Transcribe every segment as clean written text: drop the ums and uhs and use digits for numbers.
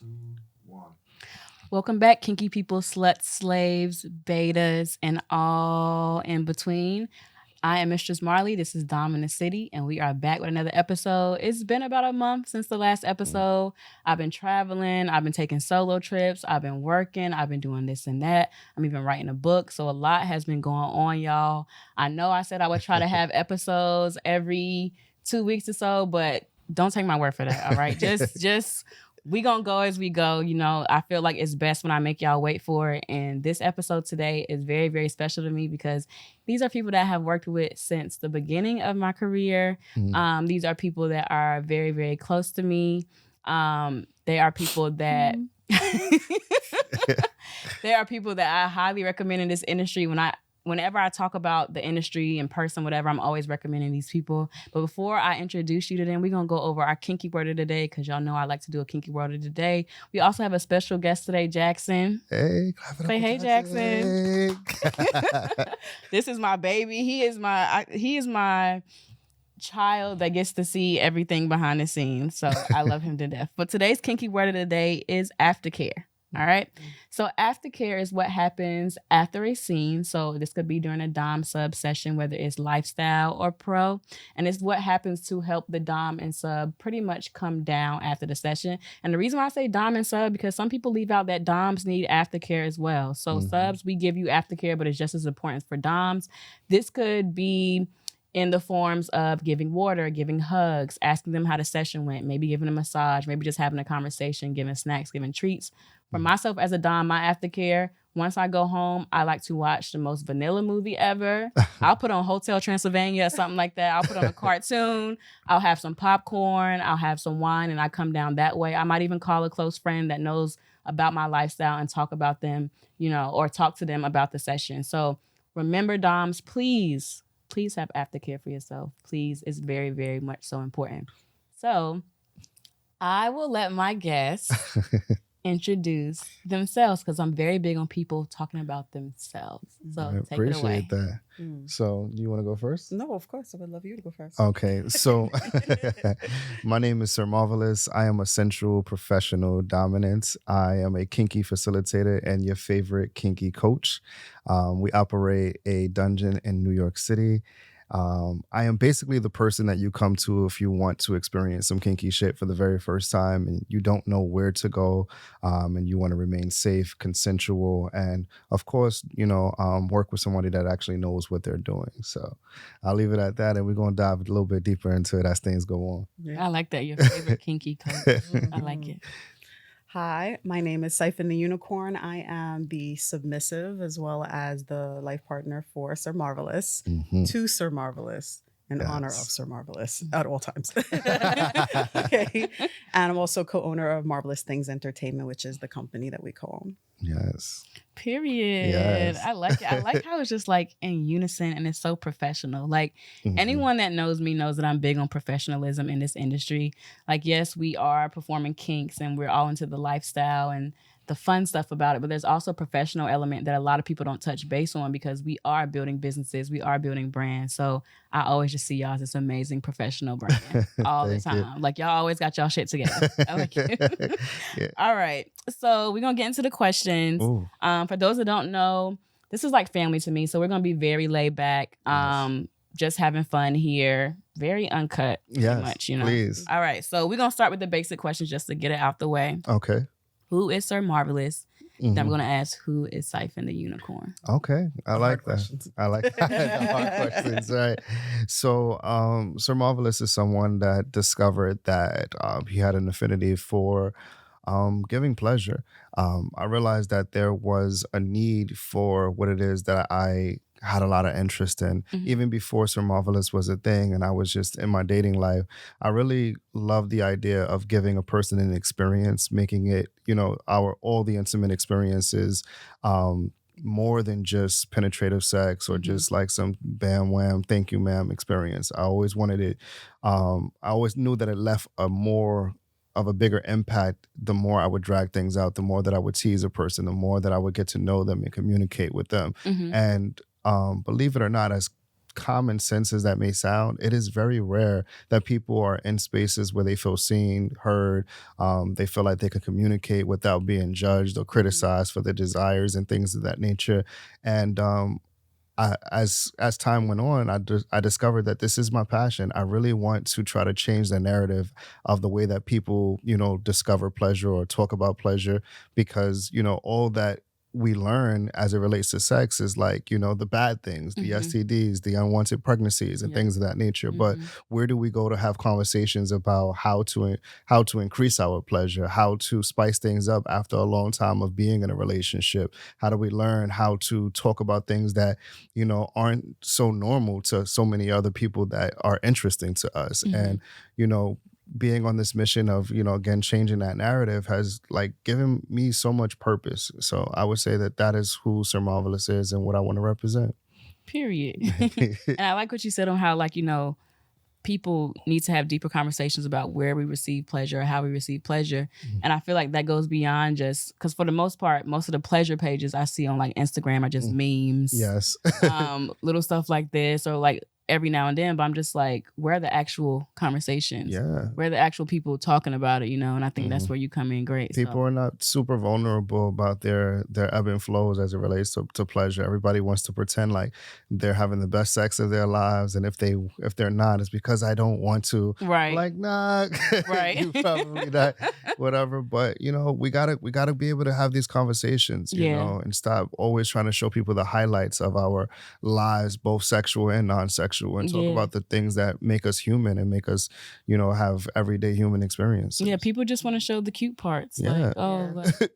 2, 1. Welcome back, kinky people, sluts, slaves, betas, and all in between. I am Mistress Marley. This is Dom in the City, and we are back with another episode. It's been about a month since the last episode. I've been traveling. I've been taking solo trips. I've been working. I've been doing this and that. I'm even writing a book. So a lot has been going on, y'all. I know I said I would try to have episodes every 2 weeks or so, but don't take my word for that, all right? Just we gonna go as we go. You know, I feel like it's best when I make y'all wait for it. And this episode today is very, very special to me because these are people that I have worked with since the beginning of my career. These are people that are very, very close to me. They are people that they are people that I highly recommend in this industry. Whenever I talk about the industry in person, whatever, I'm always recommending these people. But before I introduce you to them, we're going to go over our kinky word of the day because y'all know I like to do a kinky word of the day. We also have a special guest today, Jackson. Hey, say hey, Jackson. This is my baby. He is my child that gets to see everything behind the scenes. So I love him to death. But today's kinky word of the day is aftercare. All right. So aftercare is what happens after a scene. So this could be during a Dom sub session, whether it's lifestyle or pro. And it's what happens to help the Dom and sub pretty much come down after the session. And the reason why I say Dom and sub, because some people leave out that Doms need aftercare as well. So subs, we give you aftercare, but it's just as important for Doms. This could be in the forms of giving water, giving hugs, asking them how the session went, maybe giving a massage, maybe just having a conversation, giving snacks, giving treats. For myself as a Dom, my aftercare, once I go home, I like to watch the most vanilla movie ever. I'll put on Hotel Transylvania or something like that. I'll put on a cartoon. I'll have some popcorn. I'll have some wine, and I come down that way. I might even call a close friend that knows about my lifestyle and talk about them, you know, or talk to them about the session. So remember, Doms, please have aftercare for yourself. Please, it's very, very much so important. So I will let my guests introduce themselves because I'm very big on people talking about themselves. So I take it away. appreciate that. So you want to go first? No, of course. I would love you to go first. Okay. So my name is Sir Marvelous. I am a sensual professional dominance. I am a kinky facilitator and your favorite kinky coach. We operate a dungeon in New York City. I am basically the person that you come to if you want to experience some kinky shit for the very first time and you don't know where to go, and you want to remain safe, consensual, and of course, you know, work with somebody that actually knows what they're doing. So I'll leave it at that, and we're going to dive a little bit deeper into it as things go on. Yeah. I like that. Your favorite kinky coach. I like it. Hi, my name is Syphon the Unicorn. I am the submissive as well as the life partner for Sir Marvelous, to Sir Marvelous, in honor of Sir Marvelous at all times. Okay. And I'm also co-owner of Marvelous Things Entertainment, which is the company that we co-own. Yes. Period. Yes. I like it. I like how it's just like in unison and it's so professional. Like anyone that knows me knows that I'm big on professionalism in this industry. Like, yes, we are performing kinks and we're all into the lifestyle and the fun stuff about it, but there's also a professional element that a lot of people don't touch base on because we are building businesses, we are building brands. So I always just see y'all as this amazing professional brand all the time. You. Like y'all always got y'all shit together. I like it. Yeah. All right. So we're going to get into the questions. For those that don't know, this is like family to me. So we're going to be very laid back, just having fun here. Very uncut, pretty much, you know. Please. All right. So we're going to start with the basic questions just to get it out the way. Okay. Who is Sir Marvelous? Then I'm going to ask, who is Syphon the Unicorn? Okay. I like that. Questions. I like the hard questions, right? So Sir Marvelous is someone that discovered that he had an affinity for giving pleasure. I realized that there was a need for what it is that I had a lot of interest in, even before Sir Marvelous was a thing and I was just in my dating life. I really love the idea of giving a person an experience, making it, you know, all the intimate experiences more than just penetrative sex or just like some bam wham thank you ma'am experience. I always wanted it. I always knew that it left a more of a bigger impact the more I would drag things out, the more that I would tease a person, the more that I would get to know them and communicate with them. And believe it or not, as common sense as that may sound, it is very rare that people are in spaces where they feel seen, heard, they feel like they can communicate without being judged or criticized for their desires and things of that nature. And as time went on, I discovered that this is my passion. I really want to try to change the narrative of the way that people, discover pleasure or talk about pleasure, because, all that we learn as it relates to sex is like, the bad things, the STDs, the unwanted pregnancies and things of that nature. But where do we go to have conversations about how to increase our pleasure, how to spice things up after a long time of being in a relationship? How do we learn how to talk about things that, aren't so normal to so many other people that are interesting to us? And, being on this mission of, again, changing that narrative has like given me so much purpose. So I would say that is who Sir Marvelous is and what I want to represent. Period. And I like what you said on how, like, people need to have deeper conversations about where we receive pleasure or how we receive pleasure. And I feel like that goes beyond just, because for the most part, most of the pleasure pages I see on like Instagram are just memes. Yes. Little stuff like this, or like every now and then, but I'm just like, where are the actual conversations? Yeah. Where are the actual people talking about it, And I think that's where you come in great. People are not super vulnerable about their ebb and flows as it relates to pleasure. Everybody wants to pretend like they're having the best sex of their lives, and if they're not, it's because I don't want to. Right. Like, nah. Right. You probably not. Whatever. But we gotta be able to have these conversations, you know, and stop always trying to show people the highlights of our lives, both sexual and non-sexual, and talk about the things that make us human and make us, have everyday human experiences. Yeah, people just want to show the cute parts. Yeah. Like,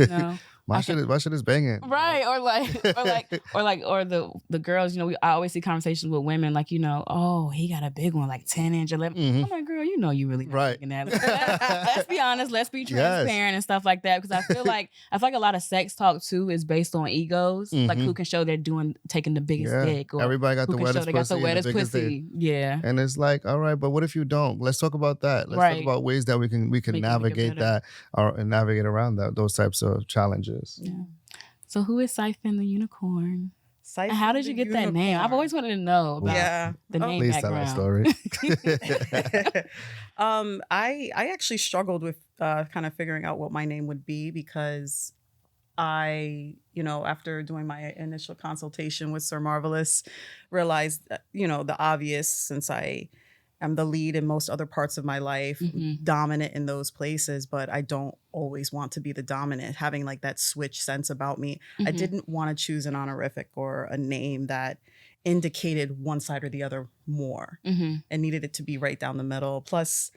like, My shit is banging. Right. Or the girls, I always see conversations with women like, oh, he got a big one, like 10 inch, 11. I'm like, girl, you really not right. that. Let's be honest. Let's be transparent and stuff like that. Because I feel like a lot of sex talk too is based on egos. Like who can show they're taking the biggest dick. Or everybody got the wettest pussy. Got the wettest pussy. Yeah. And it's like, all right, but what if you don't? Let's talk about that. Let's talk about ways that we can navigate that and navigate around those types of challenges. Yeah. So who is Syphon the Unicorn? Syphon and how did you get that name? I've always wanted to know about the name Please background. Tell that story. I actually struggled with kind of figuring out what my name would be, because I, after doing my initial consultation with Sir Marvelous, realized, the obvious, since I am the lead in most other parts of my life, dominant in those places, but I don't always want to be the dominant, having like that switch sense about me. I didn't want to choose an honorific or a name that indicated one side or the other more, and needed it to be right down the middle. Plus,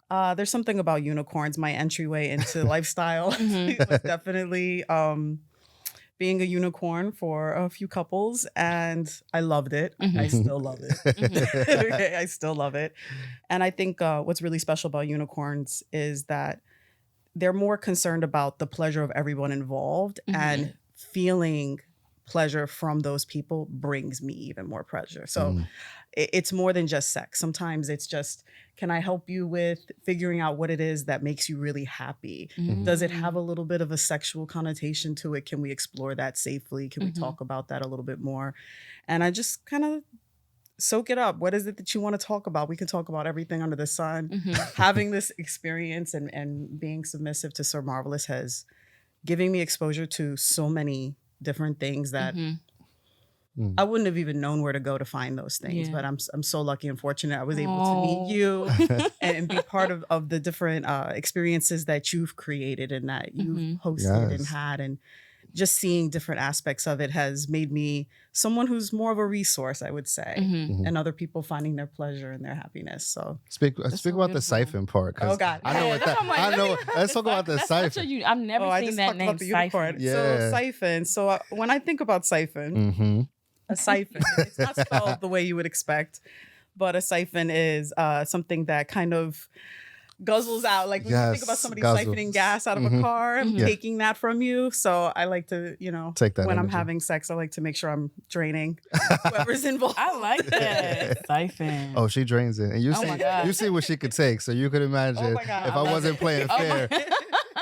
there's something about unicorns. My entryway into lifestyle was definitely being a unicorn for a few couples, and I loved it. I still love it. I still love it. And I think what's really special about unicorns is that they're more concerned about the pleasure of everyone involved, and feeling pleasure from those people brings me even more pleasure. So it's more than just sex. Sometimes it's just, can I help you with figuring out what it is that makes you really happy? Does it have a little bit of a sexual connotation to it? Can we explore that safely? Can we talk about that a little bit more? And I just kind of soak it up. What is it that you want to talk about? We can talk about everything under the sun. Having this experience and being submissive to Sir Marvelous has given me exposure to so many different things that I wouldn't have even known where to go to find those things. But I'm so lucky and fortunate I was able to meet you and be part of the different experiences that you've created and that you've hosted and had. And just seeing different aspects of it has made me someone who's more of a resource, I would say, and other people finding their pleasure and their happiness. So speak about the Syphon part. Oh God, I know what that. I know. Let's talk about the Syphon. I've never seen that name. Syphon. So Syphon. So when I think about Syphon, a siphon, it's not spelled the way you would expect, but a siphon is something that kind of guzzles out, like when you think about somebody siphoning gas out of a car and taking that from you. So I like to, take that when energy. I'm having sex, I like to make sure I'm draining whoever's involved. I like that. Siphon. Oh, she drains it. And you see what she could take. So you could imagine if I wasn't playing fair.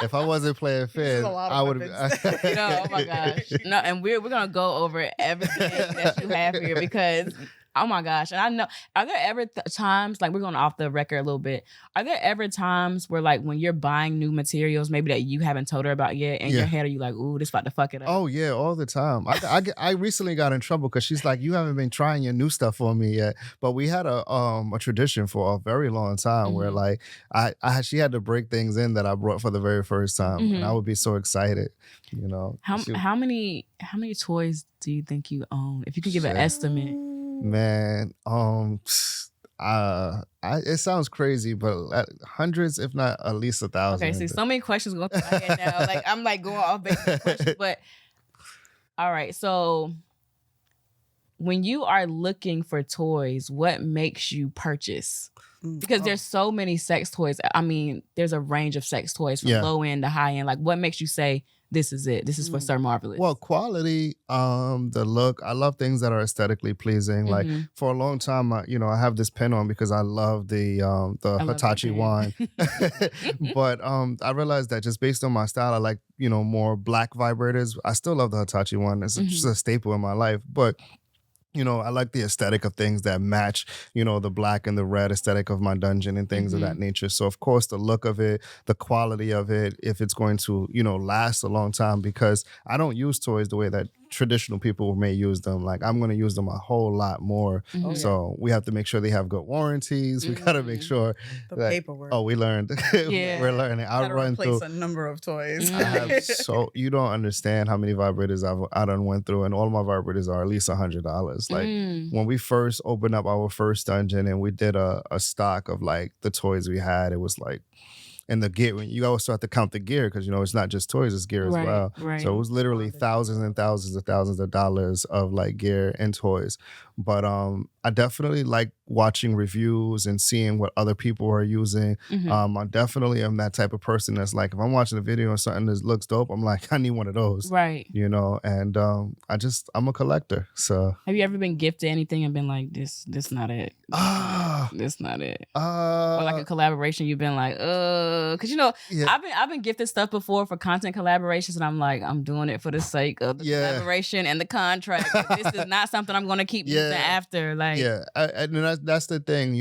If I wasn't playing fair, I would have. Oh my gosh! No, and we're gonna go over everything that you have here, because Oh my gosh. And I know, are there ever times, like we're going off the record a little bit, are there ever times where like when you're buying new materials, maybe that you haven't told her about yet, in your head are you like, ooh, this about to fuck it up? Oh yeah, all the time. I recently got in trouble because she's like, you haven't been trying your new stuff on me yet. But we had a tradition for a very long time where like she had to break things in that I brought for the very first time, and I would be so excited, you know. How many toys do you think you own? If you could give an estimate. Man, it sounds crazy, but hundreds, if not at least 1,000. Okay, so many questions going through my head now. Like I'm like going off basic questions, but all right. So when you are looking for toys, what makes you purchase? Because there's so many sex toys. I mean, there's a range of sex toys from low end to high end. Like, what makes you say this is it? This is for Sir Marvelous. Well, quality, the look. I love things that are aesthetically pleasing. Like for a long time, I have this pin on because I love the Hitachi wand. But I realized that just based on my style, I like more black vibrators. I still love the Hitachi wand. It's just a staple in my life, but. I like the aesthetic of things that match, the black and the red aesthetic of my dungeon and things of that nature. So, of course, the look of it, the quality of it, if it's going to, last a long time, because I don't use toys the way that traditional people may use them. Like, I'm going to use them a whole lot more. So we have to make sure they have good warranties. We got to make sure the paperwork. Oh, we learned. We're learning. I run through a number of toys. I have you don't understand how many vibrators I done went through, and all of my vibrators are at least $100. Like when we first opened up our first dungeon and we did a stock of like the toys we had, it was like. And the gear, you also have to count the gear because, it's not just toys, it's gear as well. Right. So it was literally thousands and thousands of dollars of like gear and toys. But I definitely like watching reviews and seeing what other people are using. I definitely am that type of person that's like, if I'm watching a video on something that looks dope, I'm like, I need one of those. Right. And I'm a collector. So have you ever been gifted anything and been like, this not it? This not it. Or like a collaboration you've been like, because I've been gifted stuff before for content collaborations, and I'm like, I'm doing it for the sake of the collaboration and the contract. This is not something I'm going to keep using after. Like, and that's the thing.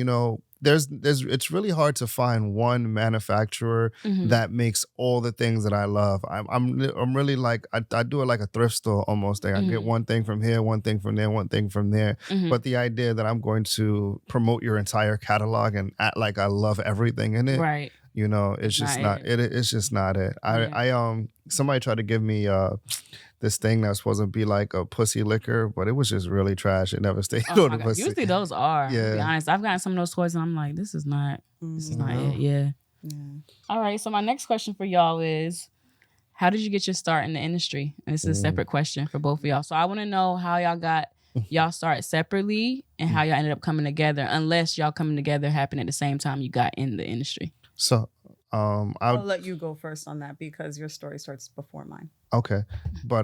There's it's really hard to find one manufacturer that makes all the things that I love. I'm really like I do it like a thrift store almost thing. I get one thing from here, one thing from there, one thing from there. But the idea that I'm going to promote your entire catalog and act like I love everything in it, right? It's just not it. It's just not it. I somebody tried to give me this thing that's supposed to be like a pussy liquor, but it was just really trash. It never stayed on the pussy. Usually those are. To be honest, I've gotten some of those toys and I'm like, this is not it. Yeah. All right. So my next question for y'all is, how did you get your start in the industry? And this is a separate question for both of y'all. So I want to know how y'all got y'all start separately and how y'all ended up coming together, unless y'all coming together happened at the same time you got in the industry. So I'll let you go first on that because your story starts before mine. Okay. But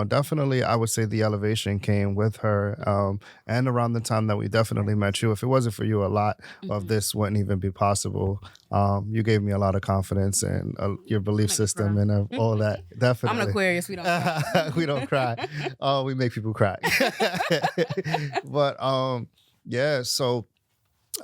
definitely I would say the elevation came with her. And around the time that we definitely met you. If it wasn't for you, a lot of this wouldn't even be possible. You gave me a lot of confidence and your belief system and all that. Definitely. I'm an Aquarius. We don't cry. We don't cry. Oh, we make people cry. But so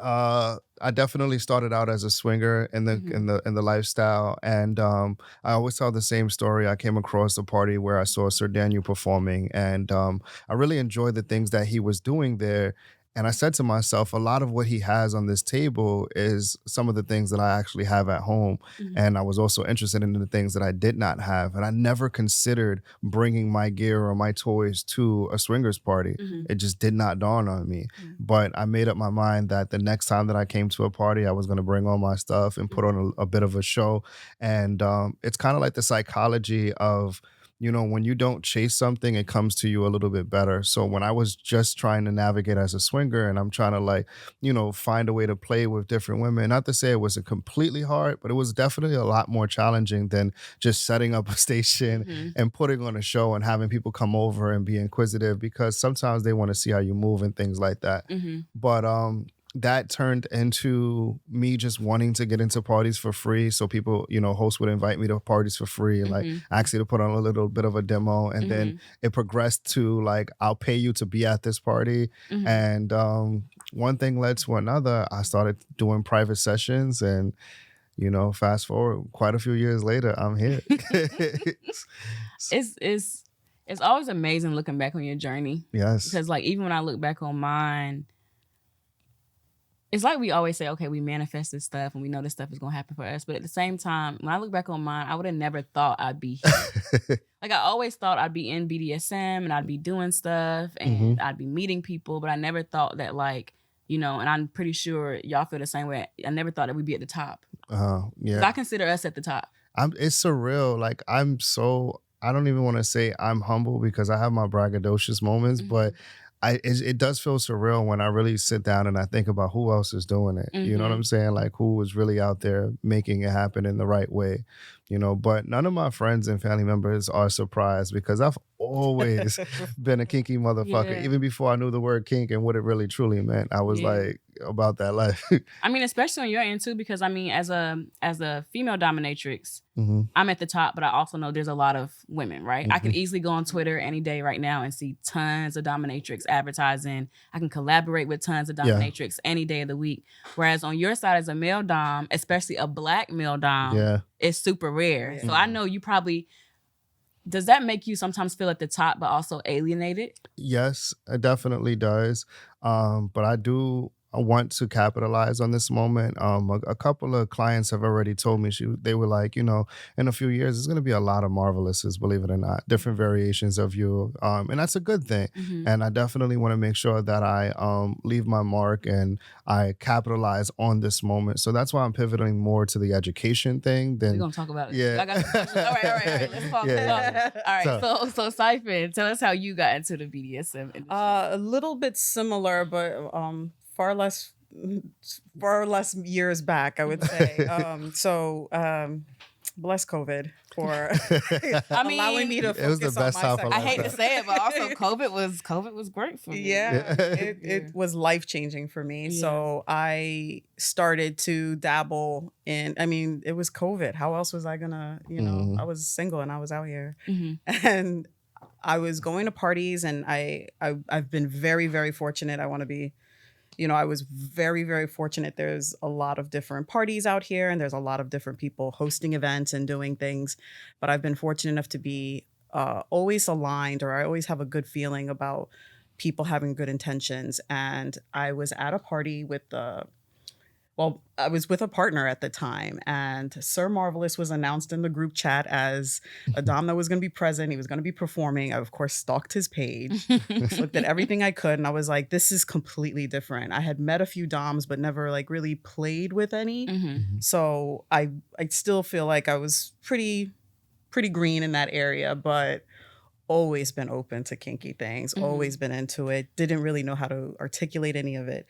I definitely started out as a swinger in the lifestyle, and I always tell the same story. I came across a party where I saw Sir Daniel performing, and I really enjoyed the things that he was doing there. And I said to myself, a lot of what he has on this table is some of the things that I actually have at home. And I was also interested in the things that I did not have. And I never considered bringing my gear or my toys to a swingers party. It just did not dawn on me. But I made up my mind that the next time that I came to a party, I was going to bring all my stuff and put on a bit of a show. And it's kind of like the psychology of, when you don't chase something, it comes to you a little bit better. So when I was just trying to navigate as a swinger and I'm trying to find a way to play with different women, not to say it wasn't completely hard, but it was definitely a lot more challenging than just setting up a station and putting on a show and having people come over and be inquisitive, because sometimes they want to see how you move and things like that. But that turned into me just wanting to get into parties for free. So people, hosts would invite me to parties for free and like ask you to put on a little bit of a demo. And then it progressed to like, I'll pay you to be at this party. And one thing led to another. I started doing private sessions and, fast forward quite a few years later, I'm here. It's always amazing looking back on your journey. Yes. Because like, even when I look back on mine, it's like we always say, okay, we manifest this stuff and we know this stuff is going to happen for us. But at the same time, when I look back on mine, I would have never thought I'd be here. Like, I always thought I'd be in BDSM and I'd be doing stuff and I'd be meeting people. But I never thought that, like, and I'm pretty sure y'all feel the same way. I never thought that we'd be at the top. Yeah. I consider us at the top. It's surreal. Like, I don't even want to say I'm humble because I have my braggadocious moments, but it does feel surreal when I really sit down and I think about who else is doing it. You know what I'm saying? Like, who is really out there making it happen in the right way, but none of my friends and family members are surprised because I've always been a kinky motherfucker. Yeah. Even before I knew the word kink and what it really truly meant, I was like about that life. I mean, especially on your end too, because I mean, as a female dominatrix, I'm at the top, but I also know there's a lot of women, right? I can easily go on Twitter any day right now and see tons of dominatrix advertising. I can collaborate with tons of dominatrix any day of the week. Whereas on your side as a male dom, especially a black male dom, it's super rare. So I know you probably... Does that make you sometimes feel at the top, but also alienated? Yes, it definitely does. But I want to capitalize on this moment. A couple of clients have already told me they were like, in a few years, there's going to be a lot of Marvelouses, believe it or not, different variations of you. And that's a good thing. And I definitely want to make sure that I leave my mark and I capitalize on this moment. So that's why I'm pivoting more to the education thing. We're going to talk about it. Yeah. I got some questions. All right. Let's talk. All right. So Syphon, tell us how you got into the BDSM industry. A little bit similar, but far less years back, I would say. Bless COVID for allowing me to focus it was the best on time. I hate to say it, but also COVID was great for me. It was life-changing for me. Yeah. So I started to dabble in, it was COVID. How else was I gonna, I was single and I was out here. And I was going to parties and I've been very, very fortunate. I want to be, I was very, very fortunate. There's a lot of different parties out here and there's a lot of different people hosting events and doing things. But I've been fortunate enough to be always aligned, or I always have a good feeling about people having good intentions. And I was at a party with I was with a partner at the time, and Sir Marvelous was announced in the group chat as a dom that was going to be present. He was going to be performing. I, of course, stalked his page, looked at everything I could, and I was like, this is completely different. I had met a few doms, but never like really played with any. So I still feel like I was pretty green in that area, but always been open to kinky things, always been into it, didn't really know how to articulate any of it.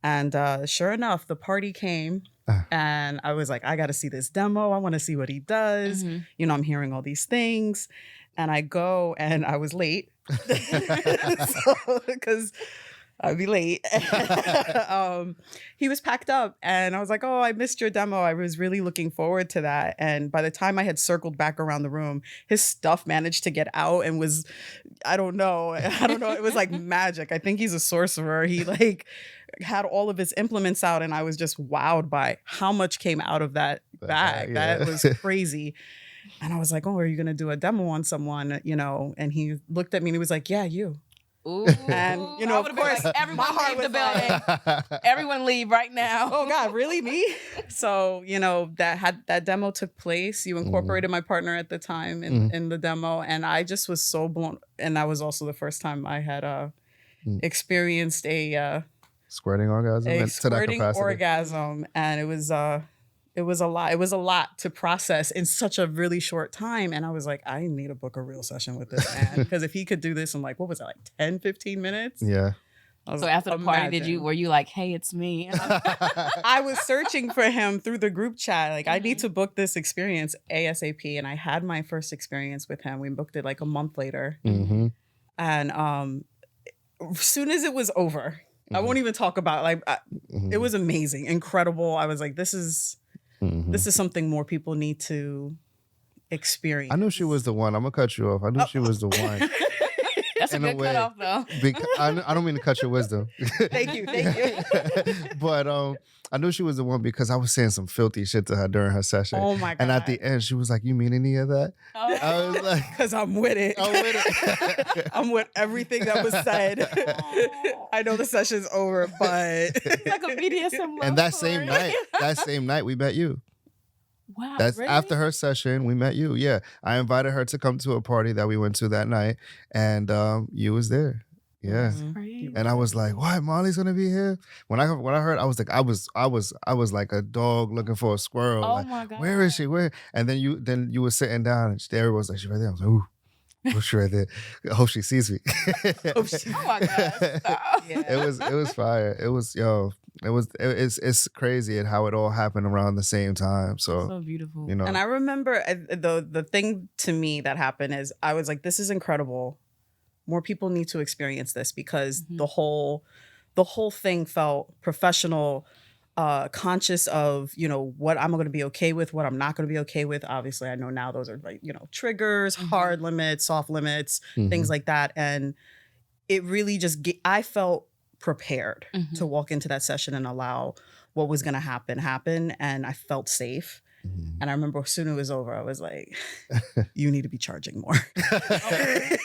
And sure enough, the party came and I was like, I got to see this demo. I want to see what he does. I'm hearing all these things. And I go and I was late because I'd be late. He was packed up and I was like, oh, I missed your demo. I was really looking forward to that. And by the time I had circled back around the room, his stuff managed to get out and was, I don't know. It was like magic. I think he's a sorcerer. He had all of his implements out and I was just wowed by how much came out of that bag. That was crazy. And I was like, oh, are you going to do a demo on someone? And he looked at me and he was like, yeah, you. Ooh. And of course, like, everyone leave the building. Everyone leave right now. Oh God, really, me? So that demo took place. You incorporated my partner at the time in the demo, and I just was so blown. And that was also the first time I had experienced a squirting orgasm. Squirting orgasm, and it was a lot. It was a lot to process in such a really short time. And I was like, I need to book a real session with this man. Because if he could do this in what was it, 10, 15 minutes? Yeah. So after the party, were you like, hey, it's me? I was searching for him through the group chat. I need to book this experience ASAP. And I had my first experience with him. We booked it a month later. And as soon as it was over, I won't even talk about it was amazing, incredible. I was like, this is something more people need to experience. I knew she was the one. I'm gonna cut you off. I knew she was the one. That's a good cutoff, though. I don't mean to cut your wisdom. Thank you. But I knew she was the one because I was saying some filthy shit to her during her session. Oh my God. And at the end, she was like, "You mean any of that?" Oh. I was like, "Because I'm with it. I'm with everything that was said." I know the session's over, but it's like a BDSM love and that story. same night, we met you. Wow, That's really? after her session, we met you. Yeah, I invited her to come to a party that we went to that night, and you was there. Yeah, Crazy. and I was like, "What? Molly's gonna be here?" When I heard, I was like, I was like a dog looking for a squirrel. Oh like, my God. where is she? Where? And then you were sitting down, and there was like, she's right there. I was like, ooh. Oh, she right there. I hope she sees me. Oh my God. Stop. Yeah. It was fire. It's crazy at how it all happened around the same time. So beautiful. You know. And I remember the thing to me that happened is I was like, this is incredible. More people need to experience this because the whole thing felt professional, conscious of, what I'm going to be okay with, what I'm not going to be okay with. Obviously, I know now those are like, triggers, hard limits, soft limits, things like that. And it really just, I felt prepared to walk into that session and allow what was going to happen. And I felt safe. And I remember as soon as it was over, I was like, you need to be charging more.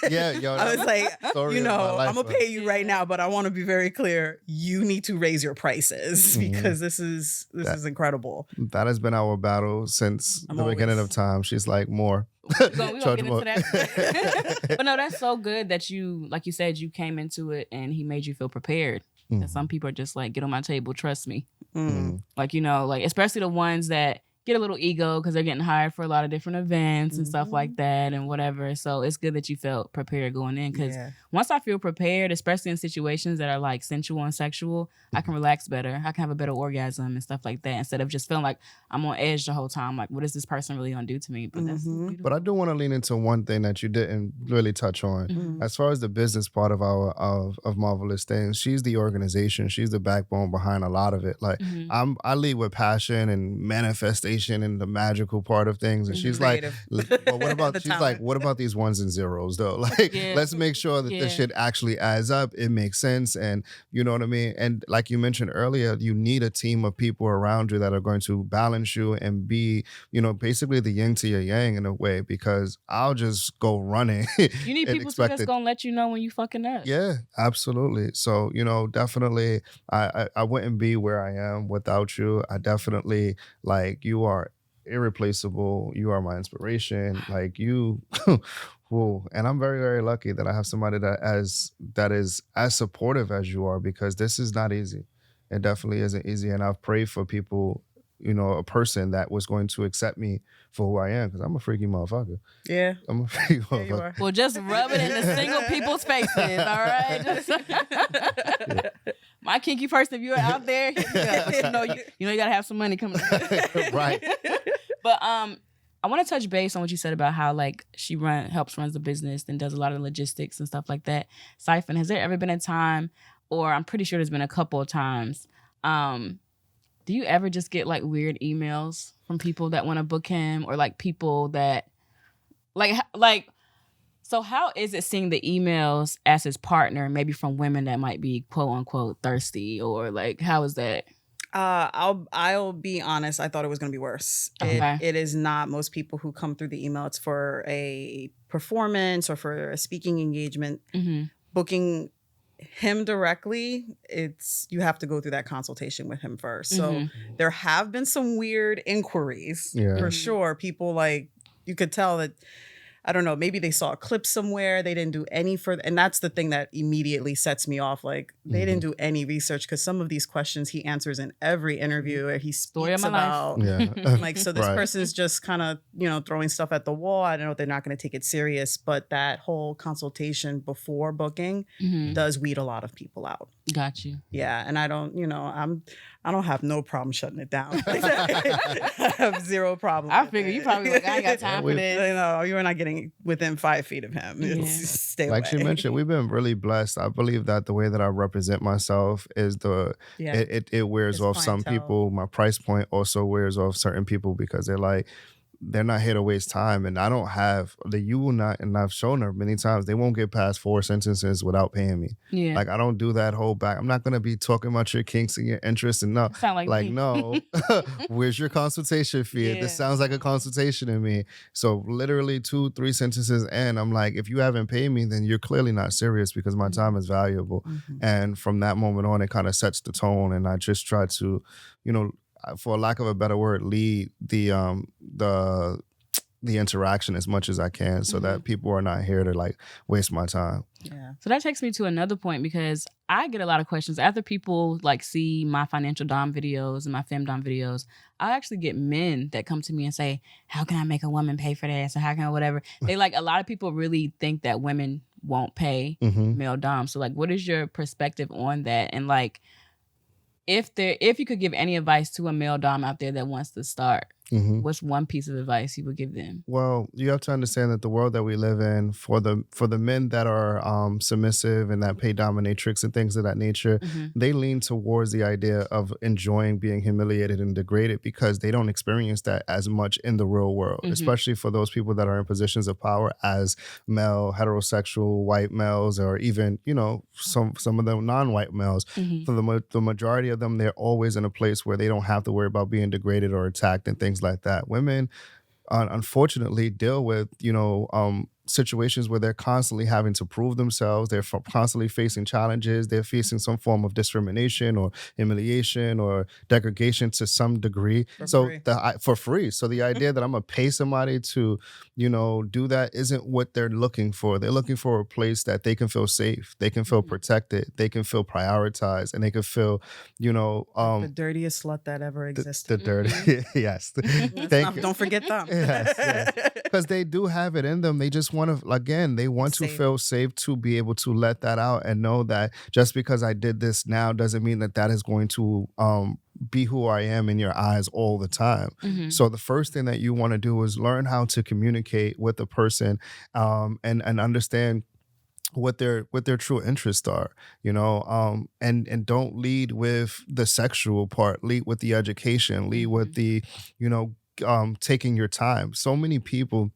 Yeah, yo. I was like, I'm going to pay you right now, but I want to be very clear. You need to raise your prices because this is incredible. That has been our battle since the beginning of time. She's like, more. We're gonna get into that. But no, that's so good that you, like you said, you came into it and he made you feel prepared. That some people are just like, get on my table, trust me. Like, especially the ones that get a little ego because they're getting hired for a lot of different events and stuff like that and whatever. So it's good that you felt prepared going in because once I feel prepared, especially in situations that are like sensual and sexual, I can relax better. I can have a better orgasm and stuff like that instead of just feeling like I'm on edge the whole time. Like, what is this person really gonna do to me? But that's beautiful. But I do want to lean into one thing that you didn't really touch on. As far as the business part of of Marvelous Things, she's the organization. She's the backbone behind a lot of it. Like I lead with passion and manifestation and the magical part of things. And she's Creative. like, well, what about she's like, what about these ones and zeros though? Like, let's make sure that this shit actually adds up. It makes sense. And you know what I mean? And like you mentioned earlier, you need a team of people around you that are going to balance you and be, basically the yin to your yang in a way, because I'll just go running. You need people that's gonna let you know when you fucking up. Yeah, absolutely. So, definitely I wouldn't be where I am without you. I definitely, like, you are irreplaceable. You are my inspiration. Like, you whoa. And I'm very, very lucky that I have somebody that is as supportive as you are, because this is not easy. It definitely isn't easy. And I've prayed for people, a person that was going to accept me for who I am, because I'm a freaky motherfucker. Yeah. I'm a freaky You motherfucker. are. Well, just rub it in the single people's faces, all right? My kinky person, if you're out there, you gotta have some money coming. Right. But I want to touch base on what you said about how like she helps run the business and does a lot of logistics and stuff like that. Syphon, has there ever been a time, or I'm pretty sure there's been a couple of times, do you ever just get like weird emails from people that want to book him, or like people that like so how is it seeing the emails as his partner, maybe from women that might be quote unquote thirsty, or like how is that? I'll be honest. I thought it was going to be worse. Okay. It is not. Most people who come through the email, it's for a performance or for a speaking engagement. Booking him directly, you have to go through that consultation with him first. So there have been some weird inquiries for sure. People, like, you could tell that, I don't know, maybe they saw a clip somewhere. They didn't do any further. And that's the thing that immediately sets me off. Like, they didn't do any research, because some of these questions he answers in every interview where he speaks about. Like, so this person's just kind of, throwing stuff at the wall. I don't know if they're not going to take it serious, but that whole consultation before booking does weed a lot of people out. Got you. Yeah. And I don't, I don't have no problem shutting it down. I have zero problem. I figure you probably like, I ain't got time for this. You're not getting getting within 5 feet of him. Stay away. Like she mentioned, we've been really blessed. I believe that the way that I represent myself is it wears His off some clientele. people. My price point also wears off certain people because they're not here to waste time. And I don't have you will not, and I've shown her many times, they won't get past 4 sentences without paying me. Yeah. Like I don't do that whole back. I'm not gonna be talking about your kinks and your interests and no. Sound like me. No, where's your consultation fee? Yeah. This sounds like a consultation to me. So literally 2-3 sentences in, I'm like, if you haven't paid me, then you're clearly not serious because my time is valuable. And from that moment on, it kind of sets the tone. And I just try to, for lack of a better word, lead the interaction as much as I can so that people are not here to like waste my time. Yeah. So that takes me to another point because I get a lot of questions after people like see my financial dom videos and my femdom videos. I actually get men that come to me and say, how can I make a woman pay for this? Or how can I whatever? They like, a lot of people really think that women won't pay male dom. So like, what is your perspective on that? And like, if you could give any advice to a male dom out there that wants to start, what's one piece of advice you would give them? Well, you have to understand that the world that we live in, for the men that are submissive and that pay dominatrix and things of that nature, they lean towards the idea of enjoying being humiliated and degraded because they don't experience that as much in the real world, especially for those people that are in positions of power as male, heterosexual, white males, or even, some of them non-white males. For the majority of them, they're always in a place where they don't have to worry about being degraded or attacked and things like that. Women, unfortunately, deal with, situations where they're constantly having to prove themselves. They're constantly facing challenges. They're facing some form of discrimination or humiliation or degradation to some degree. For free. So the idea that I'm going to pay somebody to, do that isn't what they're looking for. They're looking for a place that they can feel safe. They can feel protected. They can feel prioritized, and they can feel, the dirtiest slut that ever existed. The dirty, yes. Don't forget them. Yes. Because they do have it in them. They just want to, again, they want to feel safe to be able to let that out and know that just because I did this now doesn't mean that is going to be who I am in your eyes all the time. So the first thing that you want to do is learn how to communicate with the person and understand what their true interests are, and don't lead with the sexual part. Lead with the education. Lead with the, taking your time. So many people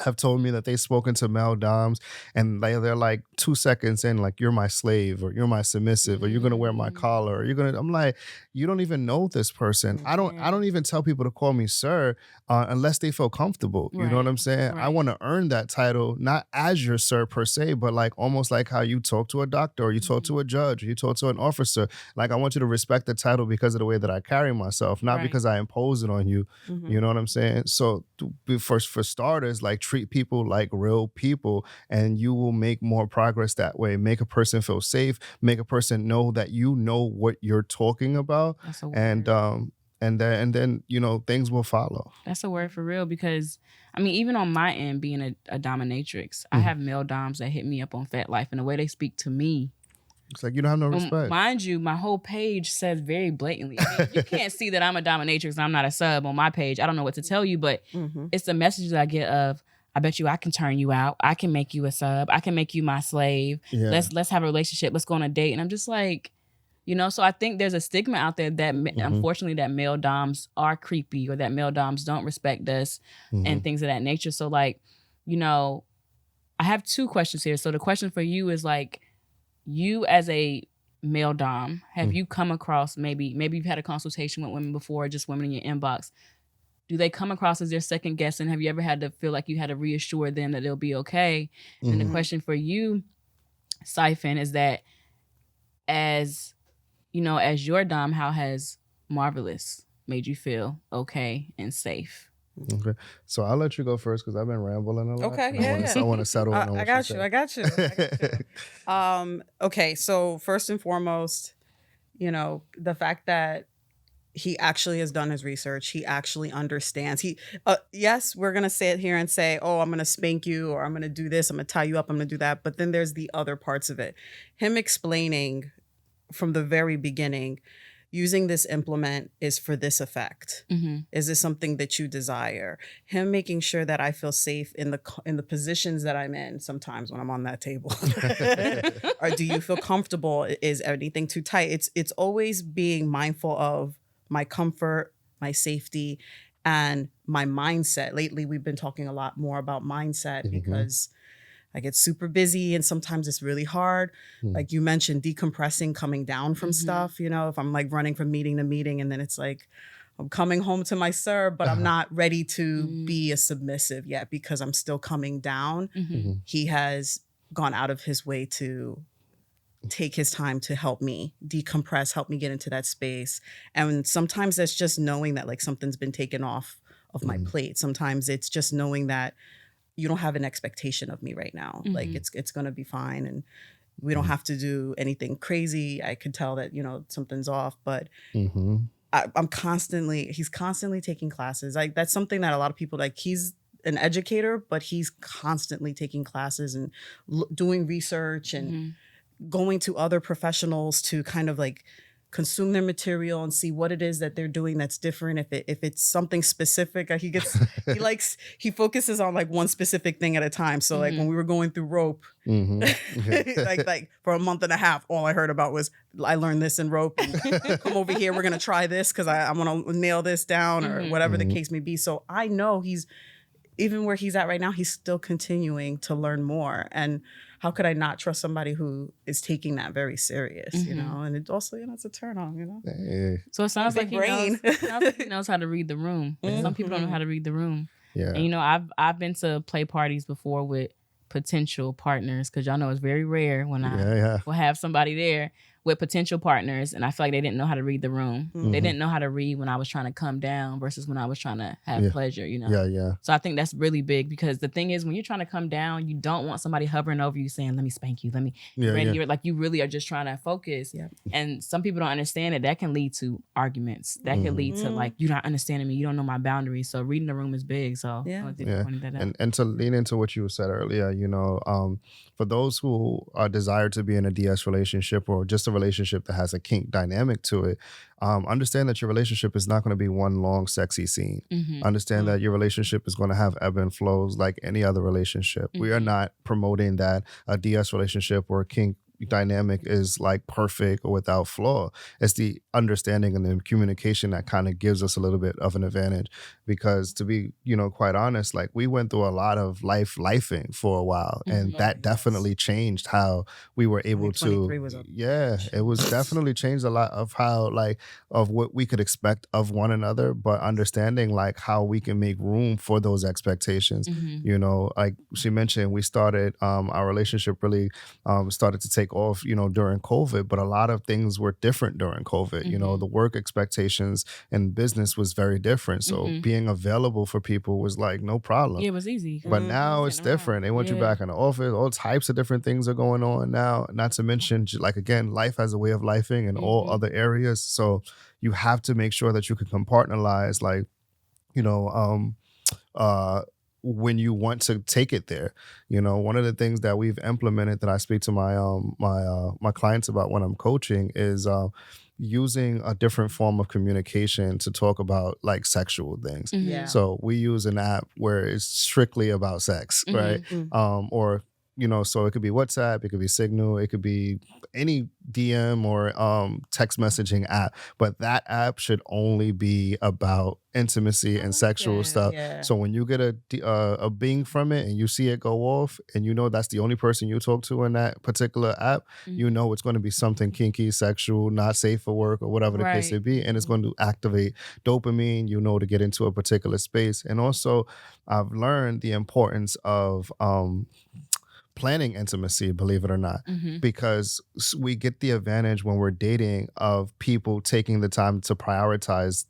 have told me that they've spoken to male doms and they're like 2 seconds in, like, you're my slave or you're my submissive or you're going to wear my collar or I'm like, you don't even know this person. I don't even tell people to call me sir unless they feel comfortable. You know what I'm saying? I want to earn that title, not as your sir per se, but like almost like how you talk to a doctor or you talk to a judge or you talk to an officer. Like, I want you to respect the title because of the way that I carry myself, not because I impose it on you. You know what I'm saying? So for starters, like, treat people like real people and you will make more progress that way. Make a person feel safe, make a person know that you know what you're talking about. And then things will follow. That's a word for real, because I mean, even on my end, being a dominatrix, I have male doms that hit me up on Fat Life, and the way they speak to me, it's like you don't have no respect. Mind you, my whole page says very blatantly. I mean, you can't see that I'm a dominatrix and I'm not a sub on my page. I don't know what to tell you, but it's the messages I get of, I bet you I can turn you out. I can make you a sub. I can make you my slave. Yeah. Let's have a relationship. Let's go on a date. And I'm just like, so I think there's a stigma out there that unfortunately that male doms are creepy or that male doms don't respect us and things of that nature. So like, I have 2 questions here. So the question for you is like, you as a male dom, have you come across, maybe you've had a consultation with women before, just women in your inbox. Do they come across as their second guessing? Have you ever had to feel like you had to reassure them that they'll be okay? And the question for you, Syphon, is that as your dom, how has Marvelous made you feel okay and safe? Okay, so I'll let you go first because I've been rambling a lot. Okay, I want to settle in on I got you. Okay, so first and foremost, the fact that he actually has done his research. He actually understands. Yes, we're going to sit here and say, oh, I'm going to spank you or I'm going to do this. I'm going to tie you up. I'm going to do that. But then there's the other parts of it. Him explaining from the very beginning, using this implement is for this effect. Is this something that you desire? Him making sure that I feel safe in the positions that I'm in sometimes when I'm on that table. Or do you feel comfortable? Is anything too tight? It's always being mindful of my comfort, my safety, and my mindset. Lately, we've been talking a lot more about mindset because I get super busy and sometimes it's really hard. Like you mentioned, decompressing, coming down from stuff, you know, if I'm like running from meeting to meeting and then it's like, I'm coming home to my sir, but I'm not ready to be a submissive yet because I'm still coming down. He has gone out of his way to take his time to help me decompress, help me get into that space. And sometimes that's just knowing that like something's been taken off of my plate. Sometimes it's just knowing that you don't have an expectation of me right now. Like it's going to be fine. And we don't have to do anything crazy. I could tell that, you know, something's off, but he's constantly taking classes. That's something that a lot of people like. He's an educator, but he's constantly taking classes and doing research and going to other professionals to kind of like consume their material and see what it is that they're doing that's different. If it's something specific, he focuses on like one specific thing at a time. So like when we were going through rope, like for a month and a half, all I heard about was I learned this in rope. And come over here, we're gonna try this because I want to nail this down or whatever the case may be. So I know he's even where he's at right now, he's still continuing to learn more. And how could I not trust somebody who is taking that very serious, you know? And it also, you know, it's a turn on, you know? Hey. So it sounds like he knows how to read the room. Some people don't know how to read the room. Yeah. And, you know, I've been to play parties before with potential partners because y'all know it's very rare when I will have somebody there with potential partners and I feel like they didn't know how to read the room. They didn't know how to read when I was trying to come down versus when I was trying to have pleasure, you know? So I think that's really big because the thing is when you're trying to come down, you don't want somebody hovering over you saying, let me spank you, let me You're like, you really are just trying to focus. And some people don't understand it. That can lead to arguments. That can lead to like, you're not understanding me. You don't know my boundaries. So reading the room is big. So pointing that out. And to lean into what you said earlier, you know, for those who are desired to be in a DS relationship or just a relationship that has a kink dynamic to it, understand that your relationship is not going to be one long sexy scene. Understand that your relationship is going to have ebb and flows like any other relationship. We are not promoting that a DS relationship or a kink dynamic is like perfect or without flaw. It's the understanding and the communication that kind of gives us a little bit of an advantage because to be, you know, quite honest, like we went through a lot of lifing for a while and that definitely changed how we were able to, it was definitely changed a lot of how like of what we could expect of one another, but understanding like how we can make room for those expectations. You know, like she mentioned, we started our relationship really started to take off, you know, during COVID, but a lot of things were different during COVID. You know, the work expectations and business was very different. So being available for people was like no problem. Yeah, it was easy. But now it's different. They want you back in the office. All types of different things are going on now. Not to mention, like again, life has a way of lifing in all other areas. So you have to make sure that you can compartmentalize, like, you know, when you want to take it there. You know, one of the things that we've implemented that I speak to my my clients about when I'm coaching is using a different form of communication to talk about like sexual things. So we use an app where it's strictly about sex, right? Or you know, so it could be WhatsApp, it could be Signal, it could be any DM or text messaging app, but that app should only be about intimacy and sexual stuff. So when you get a bing from it and you see it go off and you know that's the only person you talk to in that particular app, you know it's going to be something kinky, sexual, not safe for work or whatever the case may be, and it's going to activate dopamine, you know, to get into a particular space. And also I've learned the importance of planning intimacy, believe it or not, because we get the advantage when we're dating of people taking the time to prioritize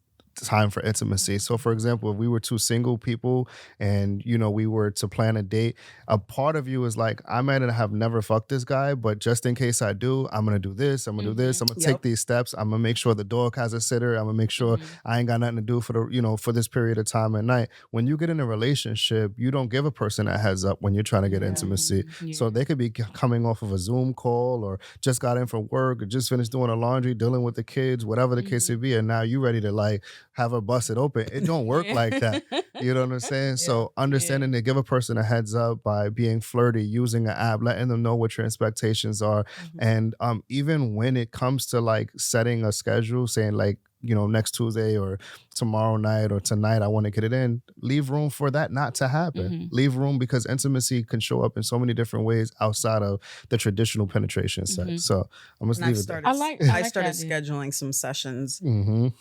time for intimacy. So for example, if we were two single people and, you know, we were to plan a date, a part of you is like, I might have never fucked this guy, but just in case I do, I'm going to do this. I'm going to do this. I'm going to take these steps. I'm going to make sure the dog has a sitter. I'm going to make sure I ain't got nothing to do for the, you know, for this period of time at night. When you get in a relationship, you don't give a person a heads up when you're trying to get intimacy. So they could be coming off of a Zoom call or just got in from work or just finished doing the laundry, dealing with the kids, whatever the case may be. And now you ready to like have her bust it open. It don't work like that. You know what I'm saying? So understanding to give a person a heads up by being flirty, using an app, letting them know what your expectations are. And even when it comes to like setting a schedule, saying like, you know, next Tuesday or tomorrow night or tonight, I want to get it in, leave room for that not to happen. Leave room, because intimacy can show up in so many different ways outside of the traditional penetration sex. So I'm going to leave it there. I started scheduling some sessions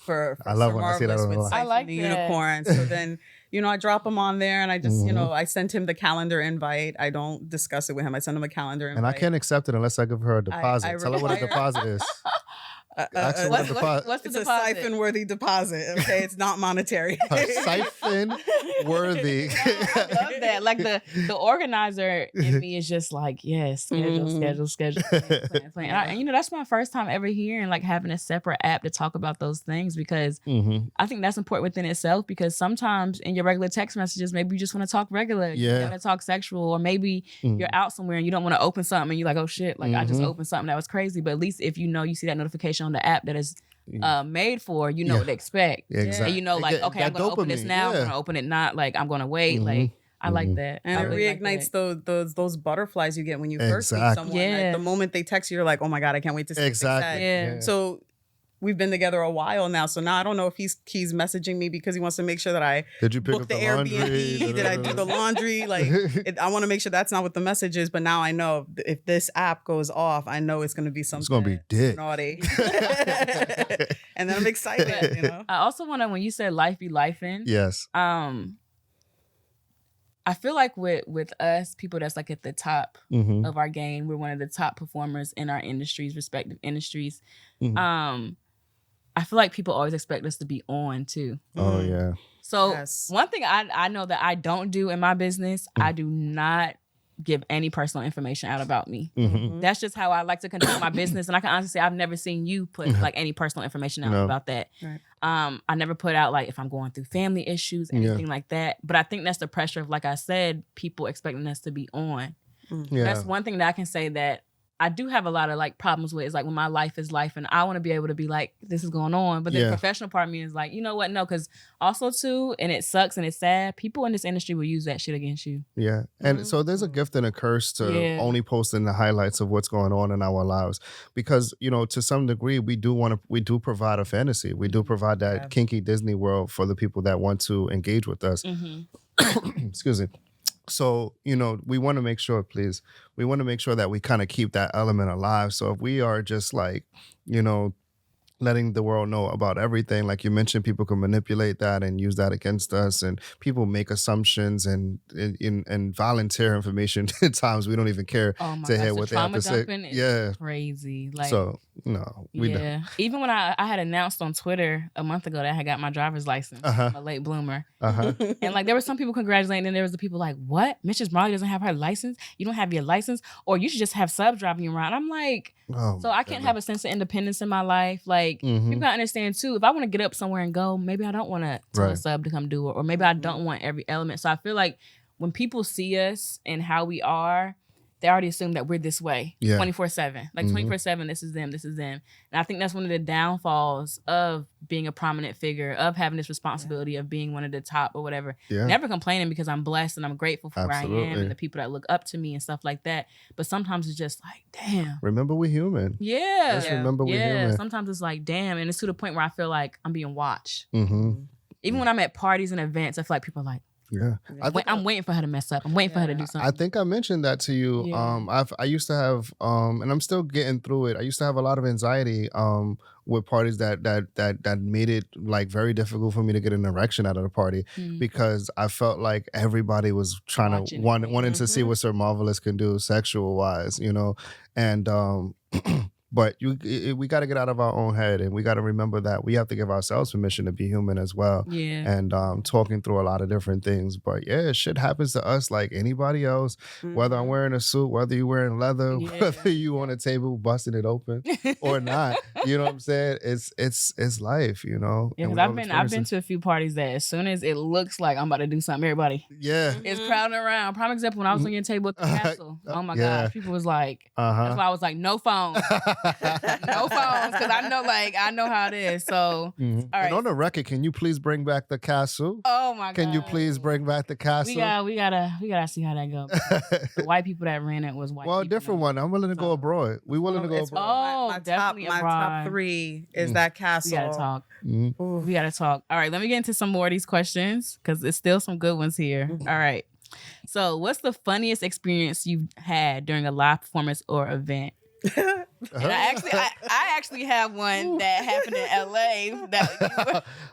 for I love when I see that on the line. I like the Unicorn. So then, you know, I drop him on there and I just, you know, I send him the calendar invite. I don't discuss it with him. I send him a calendar invite. And I can't accept it unless I give her a deposit. Tell her what a deposit is. What's the it's deposit? a siphon-worthy deposit. Okay, it's not monetary. Siphon-worthy. I love that. Like the organizer in me is just like, yes, schedule, plan. And you know, that's my first time ever hearing like having a separate app to talk about those things, because I think that's important within itself. Because sometimes in your regular text messages, maybe you just want to talk regular, you want to talk sexual, or maybe you're out somewhere and you don't want to open something and you're like, oh shit, like I just opened something that was crazy. But at least if you know, you see that notification on the app that is made for, you know what to expect. Exactly. And you know, like, okay, I'm gonna open this now, I'm gonna open it not, like I'm gonna wait. Like I like that. And it reignites those butterflies you get when you first meet someone. Like, the moment they text you, you're like, oh my God, I can't wait to see what they say. So we've been together a while now, so now I don't know if he's messaging me because he wants to make sure that I book the Airbnb, that I do the laundry. Like, I want to make sure that's not what the message is. But now I know if this app goes off, I know it's going to be something. It's going to be dick. Naughty. And then I'm excited. You know. I also want to, when you said life be lifing. Yes. I feel like with us, people that's like at the top of our game, we're one of the top performers in our industries, respective industries. I feel like people always expect us to be on too. Oh yeah. So one thing I know that I don't do in my business, I do not give any personal information out about me. That's just how I like to conduct my business. And I can honestly say I've never seen you put like any personal information out about that. Right. I never put out like if I'm going through family issues, anything like that. But I think that's the pressure of, like I said, people expecting us to be on. That's one thing that I can say that I do have a lot of like problems with, is like when my life is life and I want to be able to be like, this is going on. But the professional part of me is like, you know what? No, because also too, and it sucks and it's sad, people in this industry will use that shit against you. Yeah. And so there's a gift and a curse to only posting the highlights of what's going on in our lives. Because, you know, to some degree, we do provide a fantasy. We do provide that kinky Disney world for the people that want to engage with us. Excuse me. So, you know, we want to make sure that we kind of keep that element alive. So if we are just like, you know, letting the world know about everything, like you mentioned, people can manipulate that and use that against us, and people make assumptions and volunteer information at times we don't even care to hear what they have to say. Crazy. Like, so no, we don't. Even when I had announced on Twitter a month ago that I had got my driver's license, I'm a late bloomer, and like there were some people congratulating, and there was the people like, "What? Mrs. Marley doesn't have her license? You don't have your license, or you should just have subs driving you around." I'm like, so I can't have a sense of independence in my life. Like, people gotta understand too, if I want to get up somewhere and go, maybe I don't want to tell a sub to come do it, or maybe I don't want every element. So I feel like when people see us and how we are, they already assume that we're this way 24/7. Like 24/7, this is them. And I think that's one of the downfalls of being a prominent figure, of having this responsibility of being one of the top or whatever. Never complaining, because I'm blessed and I'm grateful for where I am and the people that look up to me and stuff like that. But sometimes it's just like, damn. Remember, we're human. Just remember we're human. Sometimes it's like, damn. And it's to the point where I feel like I'm being watched. Even when I'm at parties and events, I feel like people are like, I'm waiting for her to mess up. I'm waiting for her to do something. I think I mentioned that to you. I used to have, and I'm still getting through it. I used to have a lot of anxiety with parties that made it like very difficult for me to get an erection out of the party, because I felt like everybody was trying to wanting to see what Sir Marvelous can do sexual wise, you know, and But we got to get out of our own head, and we got to remember that we have to give ourselves permission to be human as well. Yeah. And talking through a lot of different things. But yeah, shit happens to us like anybody else. Whether I'm wearing a suit, whether you're wearing leather, whether you on a table busting it open or not. You know what I'm saying? It's life, you know. Yeah, because I've been to a few parties that as soon as it looks like I'm about to do something, everybody is crowding around. Prime example, when I was on your table at the castle. Oh my gosh, people was like, that's why I was like, no phones. No phones, because I know how it is. So all right. And on the record, can you please bring back the castle? Oh my god. Can you please bring back the castle? We gotta see how that goes. The white people that ran it was white. Well, a different one. I'm willing to go abroad. We willing to go abroad. My top 3 is that castle. We gotta talk. We gotta talk. All right, let me get into some more of these questions because there's still some good ones here. All right. So, what's the funniest experience you've had during a live performance or event? And I actually have one that happened in LA.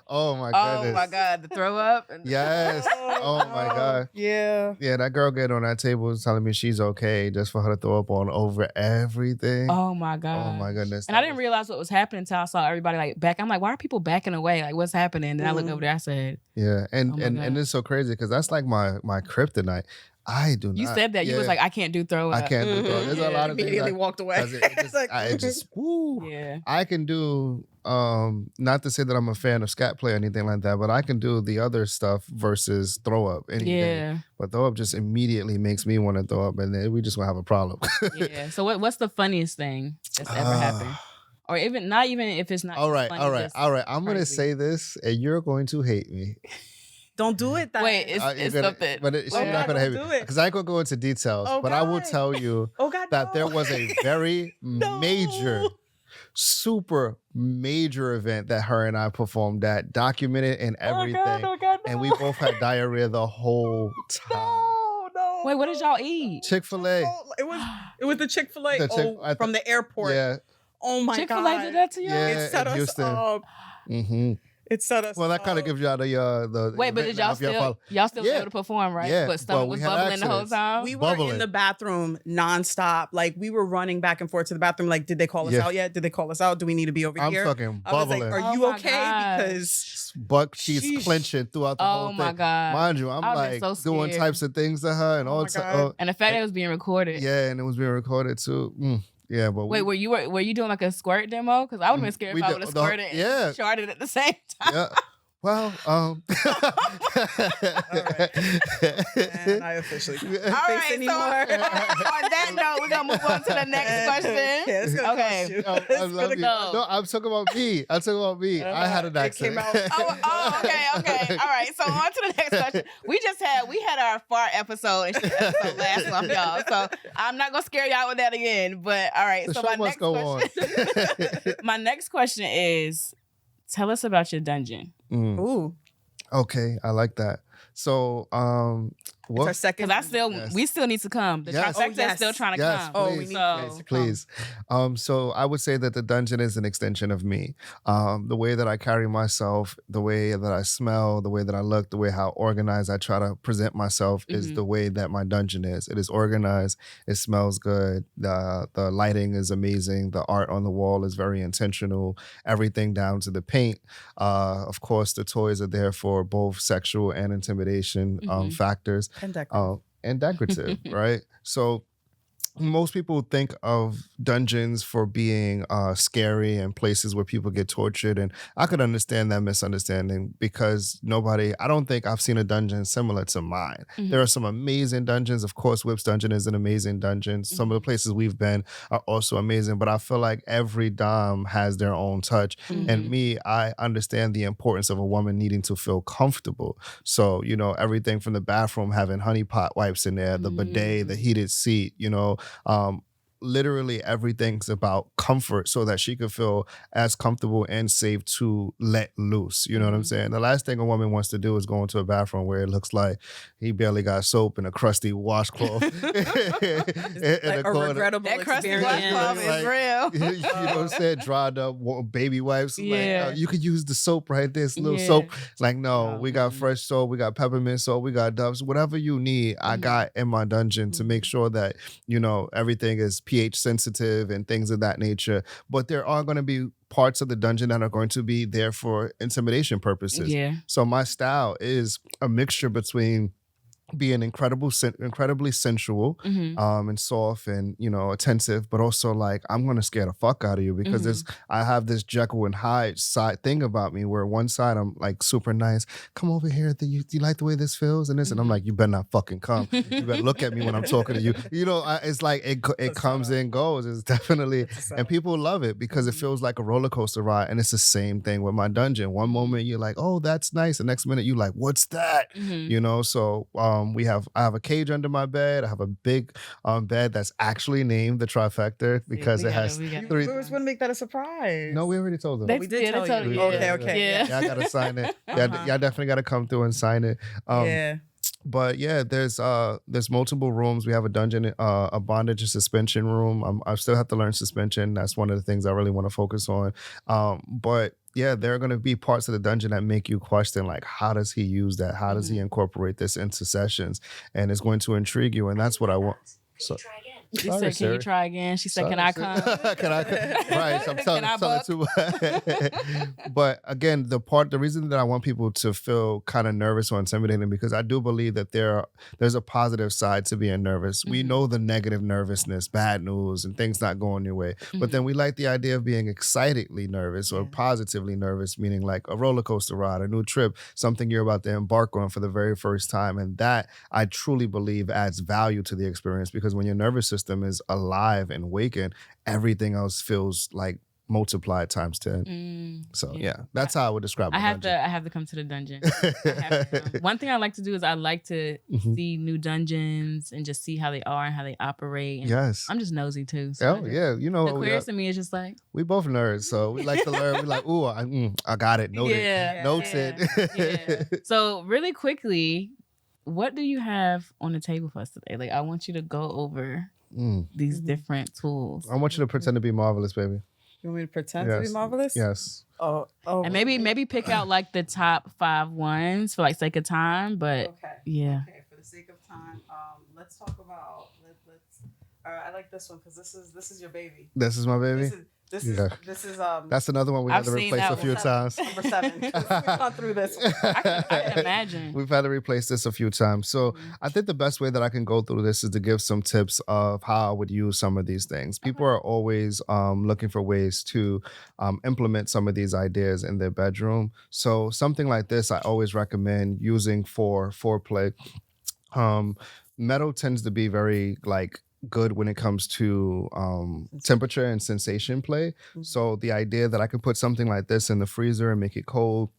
Oh my goodness! Oh my god, the throw up. Yes. Oh my god. Yeah. Yeah, that girl getting on that table was telling me she's okay just for her to throw up on over everything. Oh my god. Oh my goodness. And I didn't realize what was happening until I saw everybody like back. I'm like, why are people backing away? Like, what's happening? And then I look over there. I said, yeah, and it's so crazy because that's like my kryptonite. I do not. You said that. You was like, I can't do throw up. I can't do throw up. There's a lot of immediately things. Walked away. It just woo. Yeah. I can do, not to say that I'm a fan of scat play or anything like that, but I can do the other stuff versus throw up any day. But throw up just immediately makes me want to throw up, and then we just gonna have a problem. Yeah. So what's the funniest thing that's ever happened? Or even not even if it's not. All right. Funny, All right. I'm gonna say this, and you're going to hate me. Don't do it. Wait, it's something. But she's not going to hate me. Because I ain't going to go into details. But I will tell you that there was a very major, super major event that her and I performed at, documented and everything. And we both had diarrhea the whole time. No. Wait, what did y'all eat? Chick-fil-A. It was the Chick-fil-A from the airport. Yeah. Oh my god. Chick-fil-A did that to you? Yeah, it set us up. Mm-hmm. It set us. Well, that kind of gives y'all the. Wait, but did y'all still be able to perform, right? Yeah, but stomach was bubbling the whole time. We were in the bathroom nonstop. Like we were running back and forth to the bathroom. Like, did they call us out yet? Did they call us out? Do we need to be over here? I'm fucking bubbling. I was like, are you okay? God. Because butt cheeks clenching throughout the whole thing. Oh my god! Mind you, I'm like doing types of things to her and all. And the fact that it was being recorded. Yeah, and it was being recorded too. Yeah, but wait, were you doing like a squirt demo? Because I would have been scared if I would have squirted and sharted at the same time. Yeah. Well, all right. And I officially can't face anymore. So, on that note, we're gonna move on to the next question. Yeah, it's gonna cost you. I love you. No, I'm talking about me. I had an accident. Okay. All right. So on to the next question. We had our fart episode and shit episode last month, y'all. So I'm not gonna scare y'all with that again. But all right. So my next question is, tell us about your dungeon. Ooh. Okay, I like that. So, it's our second. Because we still need to come. The trifecta is still trying to come. Please. So I would say that the dungeon is an extension of me. The way that I carry myself, the way that I smell, the way that I look, the way how organized I try to present myself is the way that my dungeon is. It is organized. It smells good. The lighting is amazing. The art on the wall is very intentional. Everything down to the paint. Of course, the toys are there for both sexual and intimidation factors. And decorative, right? So most people think of dungeons for being scary and places where people get tortured. And I could understand that misunderstanding because I don't think I've seen a dungeon similar to mine. There are some amazing dungeons. Of course, Whip's Dungeon is an amazing dungeon. Some of the places we've been are also amazing, but I feel like every dom has their own touch. And I understand the importance of a woman needing to feel comfortable. So, everything from the bathroom having honey pot wipes in there, the bidet, the heated seat, literally everything's about comfort so that she could feel as comfortable and safe to let loose. You know what I'm saying? The last thing a woman wants to do is go into a bathroom where it looks like he barely got soap and a crusty washcloth. Like a regrettable experience. Crusty washcloth is real. You know what I'm saying? Dried up baby wipes. Yeah. Like, you could use the soap right there. It's a little soap. Like, no, we got fresh soap. We got peppermint soap. We got Doves. Whatever you need, I got in my dungeon to make sure that, everything is pH sensitive and things of that nature. But there are going to be parts of the dungeon that are going to be there for intimidation purposes. Yeah. So my style is a mixture between being incredibly sensual, and soft and, you know, attentive, but also like, I'm going to scare the fuck out of you because I have this Jekyll and Hyde side thing about me where one side I'm like super nice. Come over here. Do you like the way this feels? And this, and I'm like, you better not fucking come. You better look at me when I'm talking to you. You know, it's like, it comes and goes. It's definitely, and people love it because it feels like a roller coaster ride. And it's the same thing with my dungeon. One moment you're like, oh, that's nice. The next minute you like, what's that? You know, so, I have a cage under my bed. I have a big bed that's actually named the Trifecta because it has three. We was going to make that a surprise. No, we already told them. We did tell you. Yeah. Okay. Yeah. Yeah, I gotta sign it. Y'all definitely gotta come through and sign it. But yeah, there's multiple rooms. We have a dungeon, a bondage and suspension room. I still have to learn suspension. That's one of the things I really want to focus on. But yeah, there are going to be parts of the dungeon that make you question, like, how does he use that? How does he incorporate this into sessions? And it's going to intrigue you. And that's what I want. So, she said, can you try again? She said, can I come? Can I come? Right. So I'm telling too. But again, the reason that I want people to feel kind of nervous or intimidated, because I do believe that there's a positive side to being nervous. We know the negative nervousness, bad news, and things not going your way. But then we like the idea of being excitedly nervous or positively nervous, meaning like a roller coaster ride, a new trip, something you're about to embark on for the very first time. And that I truly believe adds value to the experience, because when your nervous system is alive and waking, everything else feels like multiplied times 10. So yeah, that's how I would describe it. I have to come to the dungeon. One thing I like to do is I like to see new dungeons and just see how they are and how they operate. And yes. I'm just nosy too. So you know, the queerest in me is just like, we both nerds, so we like to learn. We like, ooh, I got it. Noted. So really quickly, what do you have on the table for us today? Like, I want you to go over these different tools. I want you to pretend to be marvelous, baby. You want me to pretend to be marvelous? Yes. Oh. And maybe pick out like the top 5 ones for like sake of time. But yeah. Okay, for the sake of time, let's talk about. I like this one because this is your baby. This is my baby. This is That's another one we had to replace a few times. Number 7. We've gone through this one. I can imagine. We've had to replace this a few times. So I think the best way that I can go through this is to give some tips of how I would use some of these things. People are always looking for ways to implement some of these ideas in their bedroom. So something like this, I always recommend using for foreplay. Metal tends to be very like good when it comes to temperature and sensation play. So the idea that I could put something like this in the freezer and make it cold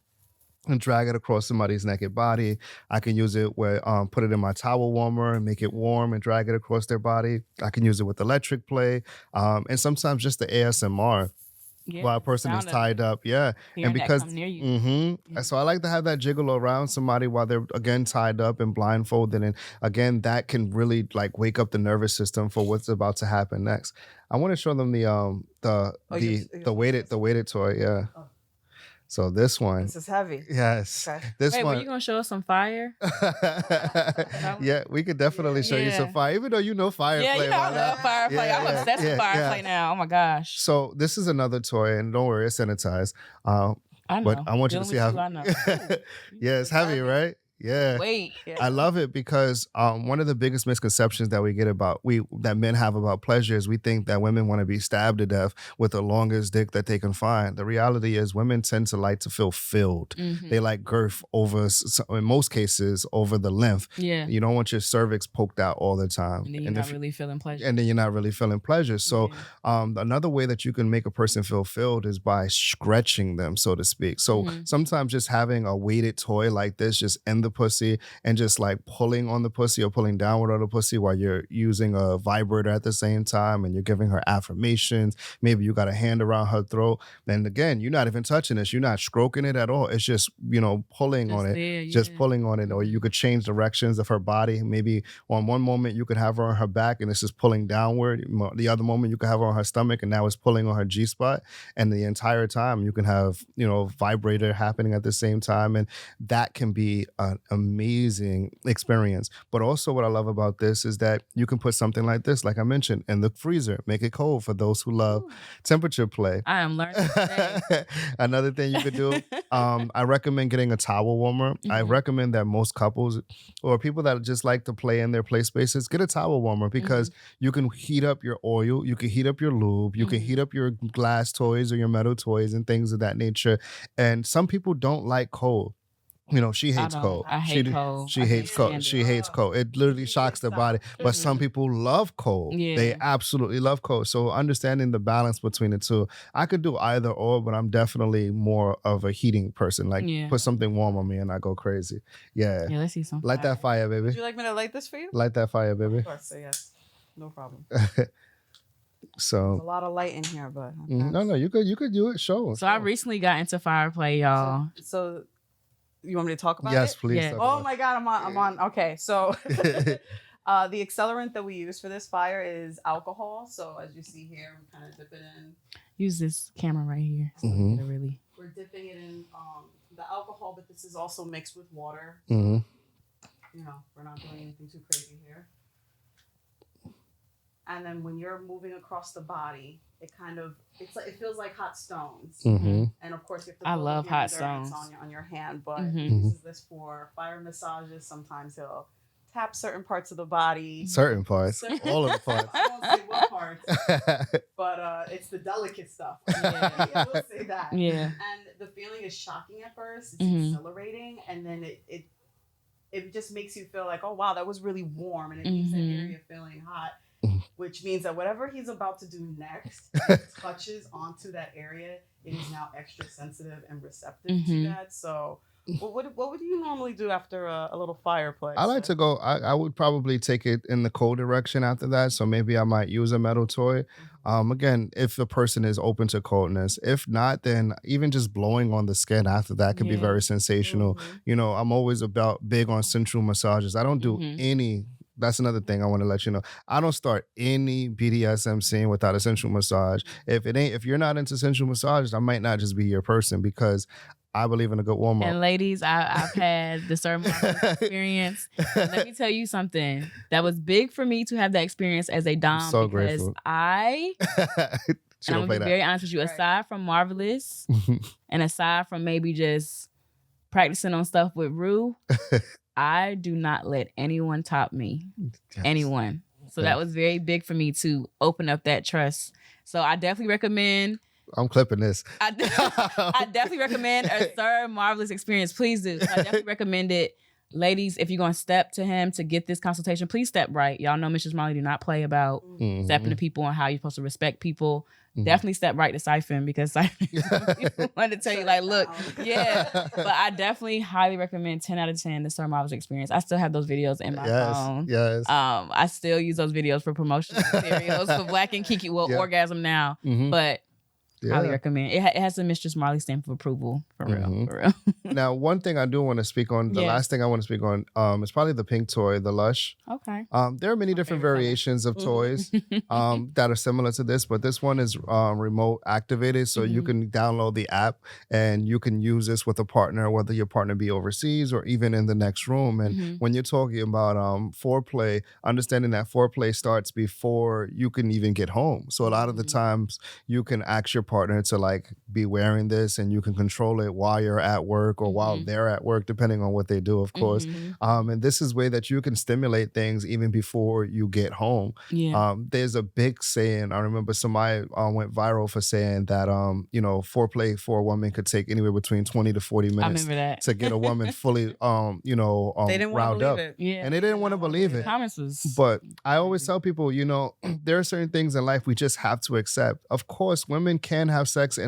and drag it across somebody's naked body. I can use it with put it in my towel warmer and make it warm and drag it across their body. I can use it with electric play, and sometimes just the ASMR. While a person is tied up, and because near you. So I like to have that jiggle around somebody while they're again tied up and blindfolded, and again that can really like wake up the nervous system for what's about to happen next. I want to show them the weighted toy, So this one. This is heavy. Yes. Okay. This one. Were you gonna show us some fire? Yeah, we could definitely show you some fire, even though you know fire play. Yeah, I love fire play. I'm obsessed with fire play now. Oh my gosh. So this is another toy, and don't worry, it's sanitized. I know. But I want you to see how. I know. Yeah, it's heavy, right? Yeah. Wait. I love it because one of the biggest misconceptions that we get that men have about pleasure is we think that women want to be stabbed to death with the longest dick that they can find. The reality is women tend to like to feel filled. They like girth in most cases, over the length. Yeah. You don't want your cervix poked out all the time. And then you're not really feeling pleasure. And then you're not really feeling pleasure. So another way that you can make a person feel filled is by stretching them, so to speak. So sometimes just having a weighted toy like this just in the pussy and just like pulling on the pussy or pulling downward on the pussy while you're using a vibrator at the same time, and you're giving her affirmations. Maybe you got a hand around her throat. And again, you're not even touching this. You're not stroking it at all. It's just, pulling on it. Just pulling on it. Or you could change directions of her body. Maybe on one moment you could have her on her back and it's just pulling downward. The other moment you could have her on her stomach and now it's pulling on her G-spot. And the entire time you can have, vibrator happening at the same time. And that can be an amazing experience. But also what I love about this is that you can put something like this, like I mentioned, in the freezer, make it cold for those who love temperature play. I am learning today. Another thing you could do, I recommend getting a towel warmer. I recommend that most couples or people that just like to play in their play spaces, get a towel warmer because you can heat up your oil, you can heat up your lube, you can heat up your glass toys or your metal toys and things of that nature. And some people don't like cold. You know, she hates cold. I hate cold. She hates cold. She hates cold. It literally shocks the body. But some people love cold. Yeah. They absolutely love cold. So understanding the balance between the two. I could do either or, but I'm definitely more of a heating person. Like put something warm on me and I go crazy. Yeah. Yeah, let's see some Light that fire, baby. Would you like me to light this for you? Light that fire, baby. Of course, say yes. No problem. So There's a lot of light in here, but no, you could do it. Show. So I recently got into fire play, y'all. So you want me to talk about it? Yes, please. Yeah. Oh my God, I'm on. Okay, so the accelerant that we use for this fire is alcohol. So as you see here, we kind of dip it in. Use this camera right here. So really. We're dipping it in the alcohol, but this is also mixed with water. Mm-hmm. You know, we're not doing anything too crazy here. And then when you're moving across the body, it feels like hot stones. Mm-hmm. And of course, you have to I build love up your hot endurance stones. on your hand. But he uses this for fire massages. Sometimes he'll tap certain parts of the body. Certain parts. All of the parts. I won't say what parts, but it's the delicate stuff. Yeah, I will say that. Yeah. And the feeling is shocking at first. It's exhilarating, and then it just makes you feel like, oh wow, that was really warm, and it leaves that area feeling hot. Which means that whatever he's about to do next touches onto that area, it is now extra sensitive and receptive to that. So what would you normally do after a little fireplace? I like to go, I would probably take it in the cold direction after that. So maybe I might use a metal toy. Again, if the person is open to coldness. If not, then even just blowing on the skin after that can be very sensational. You know, I'm always big on sensual massages. I don't do any. That's another thing I want to let you know. I don't start any BDSM scene without a sensual massage. If you're not into sensual massages, I might not just be your person because I believe in a good warm up. And ladies, I've had the certain experience. Let me tell you something that was big for me to have that experience as a dom. I'm so because grateful. And I'm gonna be very honest with you. Aside from Marvelous, and aside from maybe just practicing on stuff with Rue, I do not let anyone top me. Yes. Anyone. So that was very big for me to open up that trust. So I definitely recommend. I'm clipping this. I definitely recommend a third Marvelous experience. Please do. I definitely recommend it. Ladies, if you're going to step to him to get this consultation, please step right. Y'all know Mrs. Molly do not play about stepping to people and how you're supposed to respect people. Definitely step right to Syphon because Syphon wanted to tell you, like, look, but I definitely highly recommend 10 out of 10 the Sir Marvelous experience. I still have those videos in my phone. Yes. I still use those videos for promotional materials for Black and Kiki. Well, Orgasm now, but highly recommend. It has the Mistress Marley stamp of approval for real. For real. Now, one thing I do want to speak on, the last thing I want to speak on, is probably the pink toy, the Lush. Okay. There are many different variations of toys that are similar to this, but this one is remote activated, so you can download the app and you can use this with a partner, whether your partner be overseas or even in the next room. And when you're talking about foreplay, understanding that foreplay starts before you can even get home. So a lot of the times you can ask your partner to like be wearing this and you can control it while you're at work or while they're at work, depending on what they do, of course. And this is a way that you can stimulate things even before you get home. There's a big saying, I remember somebody went viral for saying that, foreplay for a woman could take anywhere between 20 to 40 minutes to get a woman fully, they didn't riled up. It. And they didn't want to believe it. Was but I always tell people, there are certain things in life we just have to accept. Of course, women can have sex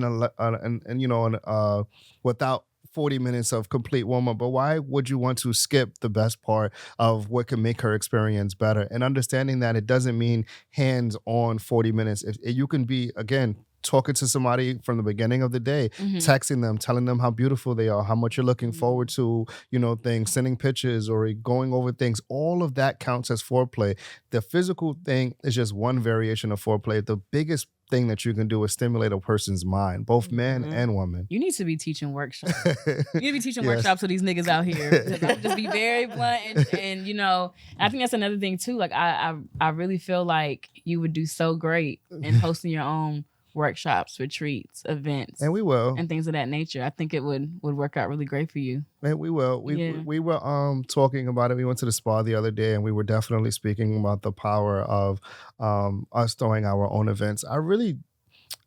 without 40 minutes of complete warm-up, but why would you want to skip the best part of what can make her experience better? And understanding that it doesn't mean hands-on 40 minutes. If you can be, again, talking to somebody from the beginning of the day, texting them, telling them how beautiful they are, how much you're looking forward to, things, sending pictures or going over things. All of that counts as foreplay. The physical thing is just one variation of foreplay. The biggest thing that you can do is stimulate a person's mind, both man and woman. You need to be teaching workshops. You need to be teaching workshops to these niggas out here. Because I'm just be very blunt and you know, I think that's another thing too. Like I really feel like you would do so great in hosting your own workshops, retreats, events, and we will, and things of that nature. I think it would work out really great for you. And we will. We were talking about it. We went to the spa the other day, and we were definitely speaking about the power of us throwing our own events.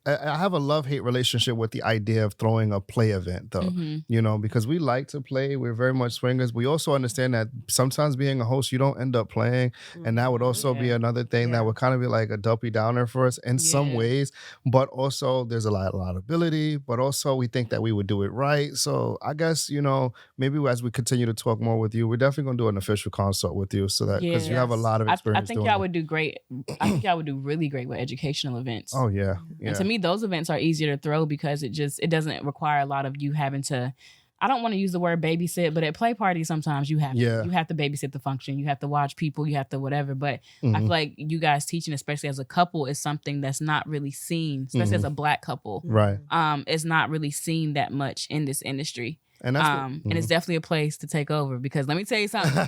I have a love-hate relationship with the idea of throwing a play event, though, you know, because we like to play. We're very much swingers. We also understand that sometimes being a host, you don't end up playing. And that would also be another thing that would kind of be like a dopey downer for us in some ways. But also there's a lot of ability, but also we think that we would do it right. So I guess, you know, maybe as we continue to talk more with you, we're definitely going to do an official consult with you so that because you have a lot of experience. I think y'all would do great. I think y'all would do really great with educational events. Oh, yeah. And to me, those events are easier to throw because it doesn't require a lot of you having to, I don't want to use the word babysit, but at play parties sometimes you have to babysit the function. You have to watch people, you have to whatever. But I feel like you guys teaching, especially as a couple, is something that's not really seen, especially as a Black couple. Right. It's not really seen that much in this industry. And that's and it's definitely a place to take over because let me tell you something.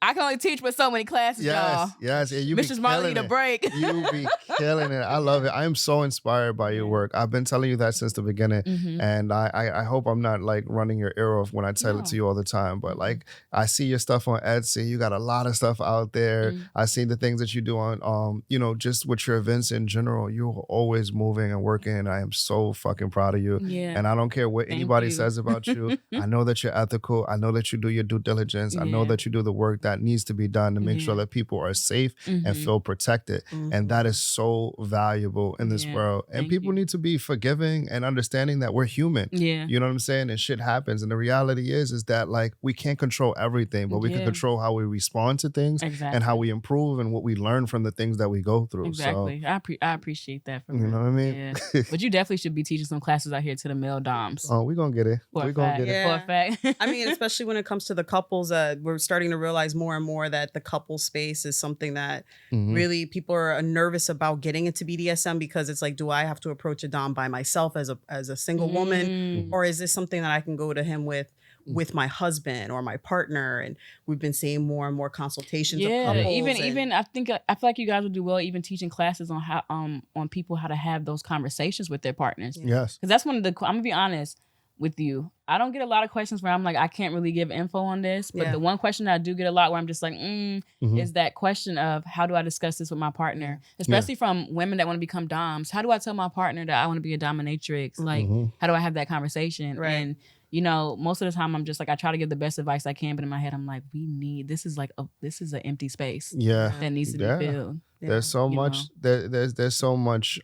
I can only teach with so many classes, y'all. Yes, and you Mrs. Marley need a break. You be killing it. I love it. I am so inspired by your work. I've been telling you that since the beginning, and I hope I'm not like running your ear off when I tell it to you all the time. But like I see your stuff on Etsy. You got a lot of stuff out there. I see the things that you do on you know, just with your events in general. You're always moving and working, and I am so fucking proud of you. Yeah. And I don't care what anybody says about you. I know that you're ethical. I know that you do your due diligence. I know that you do the work that needs to be done to make sure that people are safe and feel protected. And that is so valuable in this world. And people need to be forgiving and understanding that we're human. Yeah. You know what I'm saying? And shit happens. And the reality is that like we can't control everything, but we can control how we respond to things and how we improve and what we learn from the things that we go through. Exactly. So, I appreciate that. You know what I mean? Yeah. But you definitely should be teaching some classes out here to the male doms. Oh, we're going to get it. We're going to get it. I mean, especially when it comes to the couples, we're starting to realize more and more that the couple space is something that really people are nervous about getting into BDSM because it's like, do I have to approach a dom by myself as a single woman, or is this something that I can go to him with my husband or my partner? And we've been seeing more and more consultations of couples. Even I feel like you guys would do well even teaching classes on how on people how to have those conversations with their partners. Yes, because that's one of the. I'm gonna be honest with you. I don't get a lot of questions where I'm like, I can't really give info on this. But the one question that I do get a lot where I'm just like, is that question of how do I discuss this with my partner? Especially from women that want to become doms. How do I tell my partner that I want to be a dominatrix? Like, how do I have that conversation? Right. And, you know, most of the time I'm just like, I try to give the best advice I can. But in my head, I'm like, this is an empty space. Yeah. That needs to be filled. There's so much, there's so much,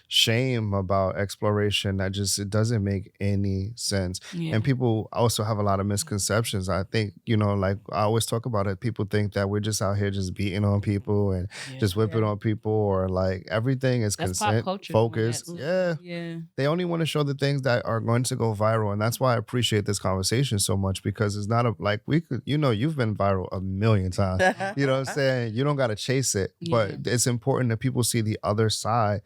shame about exploration that just it doesn't make any sense. And people also have a lot of misconceptions. I think, you know, like I always talk about it, people think that we're just out here just beating on people and just whipping on people, or like everything is consent focused. They only want to show the things that are going to go viral, and that's why I appreciate this conversation so much, because it's not like we could, you know, you've been viral a million times. You know what I'm saying? You don't got to chase it, but it's important that people see the other side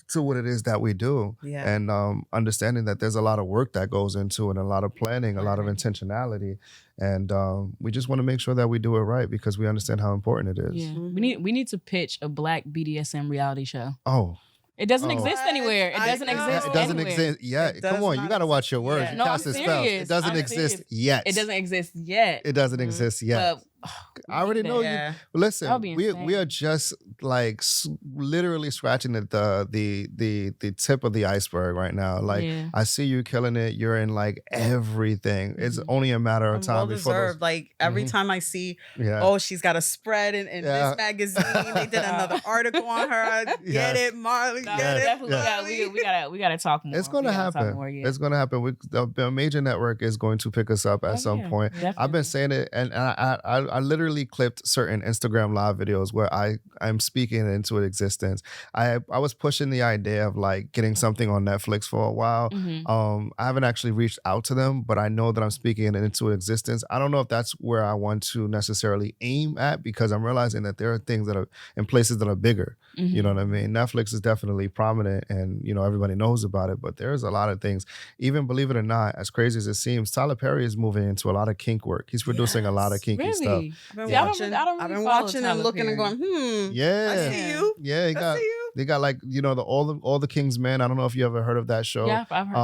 to what it is that we do, and understanding that there's a lot of work that goes into it, and a lot of planning, a lot of intentionality, and we just want to make sure that we do it right because we understand how important it is. Yeah. We need to pitch a Black BDSM reality show. Oh. It doesn't exist anywhere. It doesn't exist. It doesn't anywhere. exist yet. Come on, you got to watch your words. You cast the spells. It doesn't exist yet. It doesn't exist yet. It doesn't exist yet. But, I already know you. Listen, we are just like literally scratching the tip of the iceberg right now. Like I see you killing it. You're in like everything. It's only a matter of time before. Like every time I see, she's got a spread in this magazine. They did another article on her. Get it, Marley. No, definitely. We gotta talk more. It's gonna happen. It's gonna happen. The major network is going to pick us up at some point. Definitely. I've been saying it, and I literally clipped certain Instagram live videos where I'm speaking it into existence. I was pushing the idea of like getting something on Netflix for a while. I haven't actually reached out to them, but I know that I'm speaking it into existence. I don't know if that's where I want to necessarily aim at, because I'm realizing that there are things that are in places that are bigger. You know what I mean? Netflix is definitely prominent, and everybody knows about it, but there's a lot of things. Even, believe it or not, as crazy as it seems, Tyler Perry is moving into a lot of kink work. He's producing a lot of kinky stuff. I've been watching and looking and going, yeah, I see you. Yeah, they got like all the King's Men. I don't know if you ever heard of that show. Yeah, I've heard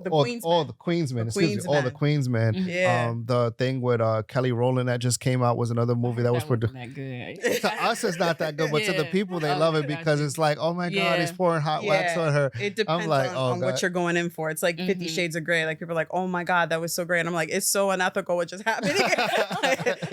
the Queen's Men. Excuse me, all the Queen's Men. Yeah. The thing with Kelly Rowland that just came out was another movie that was produced. That good. To us, it's not that good, but to the people, they love it because it's like, oh my God, he's pouring hot wax on her. It depends on what you're going in for. It's like 50 Shades of Grey. Like people are like, oh my God, that was so great. And I'm like, it's so unethical what just happened.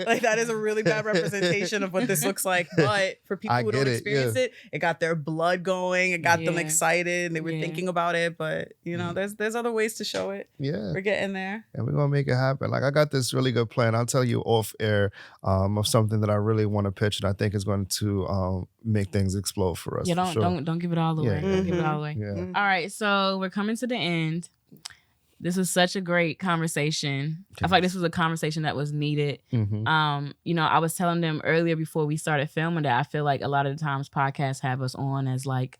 like that is a really bad representation of what this looks like. But for people who don't experience it got their blood going. It got them excited and they were thinking about it. But there's other ways to show it. Yeah. We're getting there. And we're going to make it happen. Like I got this really good plan. I'll tell you off air of something that I really want to pitch, and I think is going to make things explode for us. Yeah, don't give it all away. Don't give it all away. Yeah. All right, so we're coming to the end. This was such a great conversation. I feel like this was a conversation that was needed. I was telling them earlier before we started filming that I feel like a lot of the times podcasts have us on as like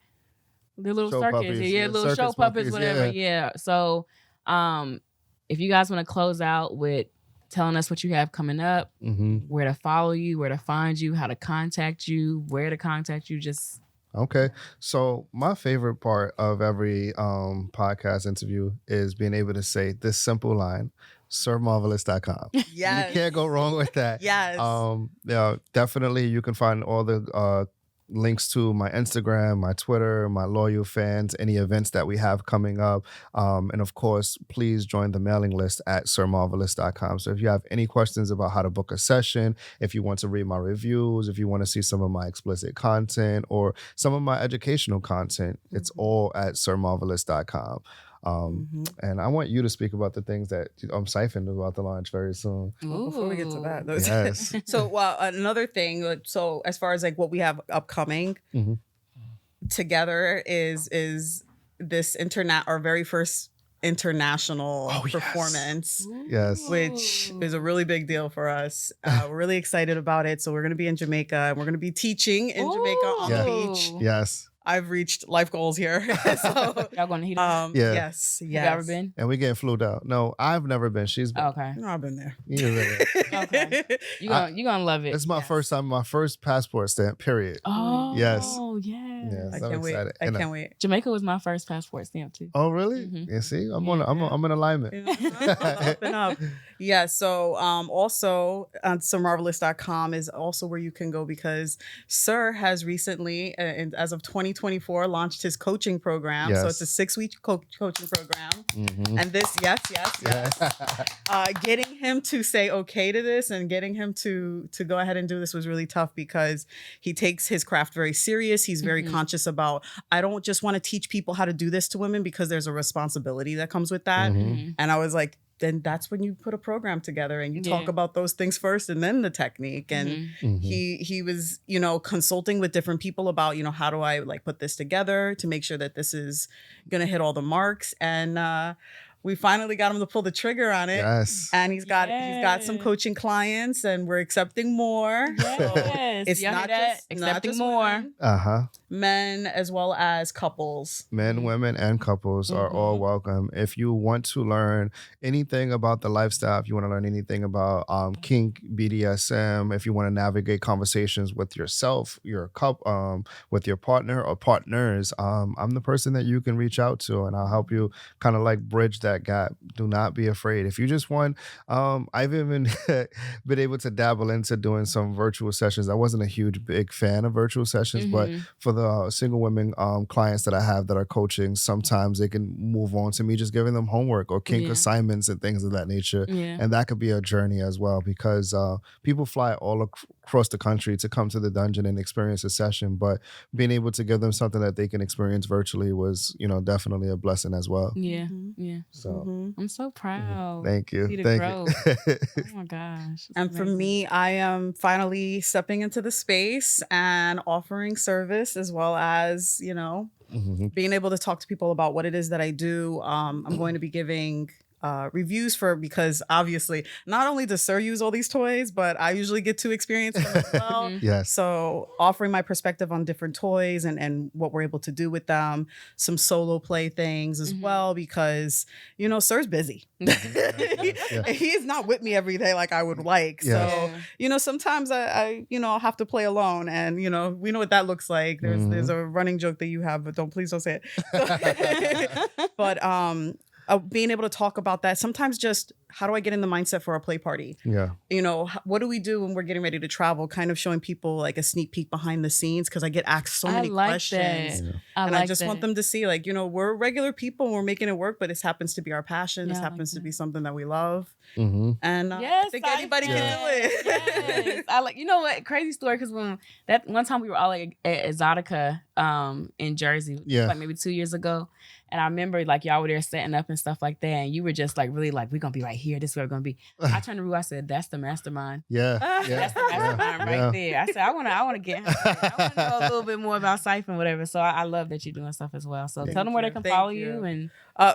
the little circus, little show puppets, whatever. Yeah. So, if you guys want to close out with telling us what you have coming up, where to follow you, where to find you, how to contact you, where to contact you, just. Okay. So my favorite part of every podcast interview is being able to say this simple line, sirmarvelouskinks.com. Yes. You can't go wrong with that. Yes. Definitely you can find all the links to my Instagram, my Twitter, my loyal fans, any events that we have coming up. And of course, please join the mailing list at sirmarvelous.com. So if you have any questions about how to book a session, if you want to read my reviews, if you want to see some of my explicit content or some of my educational content, it's all at sirmarvelous.com. And I want you to speak about the things that Syphon is about to launch very soon. Before we get to that, yes. So another thing, so as far as like what we have upcoming together is this our very first international performance, which is a really big deal for us. We're really excited about it. So we're going to be in Jamaica, and we're going to be teaching in Jamaica on the beach. Yes. I've reached life goals here. So, y'all going to heat up? Yes. Have you ever been? And we getting flued out. No, I've never been. She's been. Okay. No, I've been there. You've been there. Okay. You're gonna love it. It's my first time, my first passport stamp, period. Oh, yes. Yes. I can't wait. I can't wait. Jamaica was my first passport stamp too. Oh, really? You see, I'm in alignment. Up and up. Yeah. So also on sirmarvelous.com is also where you can go, because Sir has recently, and as of 2024, launched his coaching program. So it's a 6-week coaching program. And this, yes. Getting him to say okay to this and getting him to go ahead and do this was really tough, because he takes his craft very serious. He's very conscious about, I don't just want to teach people how to do this to women, because there's a responsibility that comes with that. And I was like, then that's when you put a program together and you talk about those things first and then the technique. And he was, consulting with different people about, how do I like put this together to make sure that this is going to hit all the marks. And we finally got him to pull the trigger on it. Yes. And he's got some coaching clients, and we're accepting more. Yes. It's not just accepting more. Women, men as well as couples. Men, women, and couples are all welcome. If you want to learn anything about the lifestyle, if you want to learn anything about kink, BDSM, if you want to navigate conversations with yourself, your couple, with your partner or partners, I'm the person that you can reach out to, and I'll help you kind of like bridge that gap. Do not be afraid. If you just want, I've even been able to dabble into doing some virtual sessions. I wasn't a big fan of virtual sessions, but for the single women clients that I have that are coaching, sometimes they can move on to me just giving them homework or kink assignments and things of that nature. And that could be a journey as well, because people fly all across the country to come to the dungeon and experience a session, but being able to give them something that they can experience virtually was, definitely a blessing as well. Yeah. So I'm so proud. thank you. See the Thank growth. you. Oh my gosh. It's And for amazing. me, I am finally stepping into the space and offering service as well as, being able to talk to people about what it is that I do. I'm going to be giving reviews because obviously not only does Sir use all these toys, but I usually get to experience them as well. Yes. So offering my perspective on different toys and what we're able to do with them, some solo play things as well, because, Sir's busy. He is not with me every day like I would like. Yes. So, sometimes I I'll have to play alone, and, we know what that looks like. There's a running joke that you have, but please don't say it. But, being able to talk about that, sometimes just how do I get in the mindset for a play party? Yeah. What do we do when we're getting ready to travel? Kind of showing people like a sneak peek behind the scenes, because I get asked so many questions. That. And I just want them to see, like, we're regular people and we're making it work, but this happens to be our passion. Yeah, this happens to be something that we love. Mm-hmm. And yes, I think anybody can do it. Yes. What? Crazy story, because when that one time we were all like at Exotica in Jersey, like maybe 2 years ago. And I remember like y'all were there setting up and stuff like that. And you were just like really like, we're going to be right here. This is where we're going to be. I turned to Rue. I said, that's the mastermind. Yeah. That's the mastermind right there. I said, I want to get her. I want to know a little bit more about Syphon, whatever. So I love that you're doing stuff as well. So tell them where they can follow you. And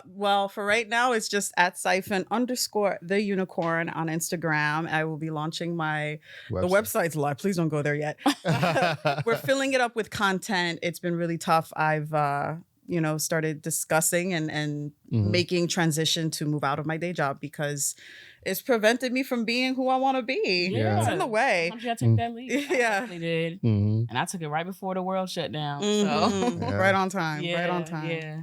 well, for right now, it's just at Syphon_the Unicorn on Instagram. I will be launching the website's live. Please don't go there yet. We're filling it up with content. It's been really tough. I've started discussing and making transition to move out of my day job because it's prevented me from being who I want to be. Yeah. It's in the way. I took that leave. I definitely did. Mm-hmm. And I took it right before the world shut down. Mm-hmm. So Right on time. yeah, Right on time. Yeah.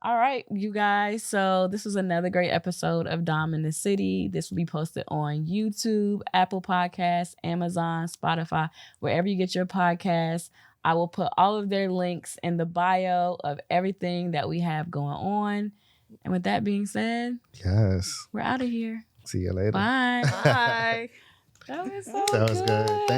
All right, you guys. So this was another great episode of Domme and the City. This will be posted on YouTube, Apple Podcasts, Amazon, Spotify, wherever you get your podcasts. I will put all of their links in the bio of everything that we have going on. And with that being said, yes, we're out of here. See you later. Bye. Bye. That was so That was good. Thank you.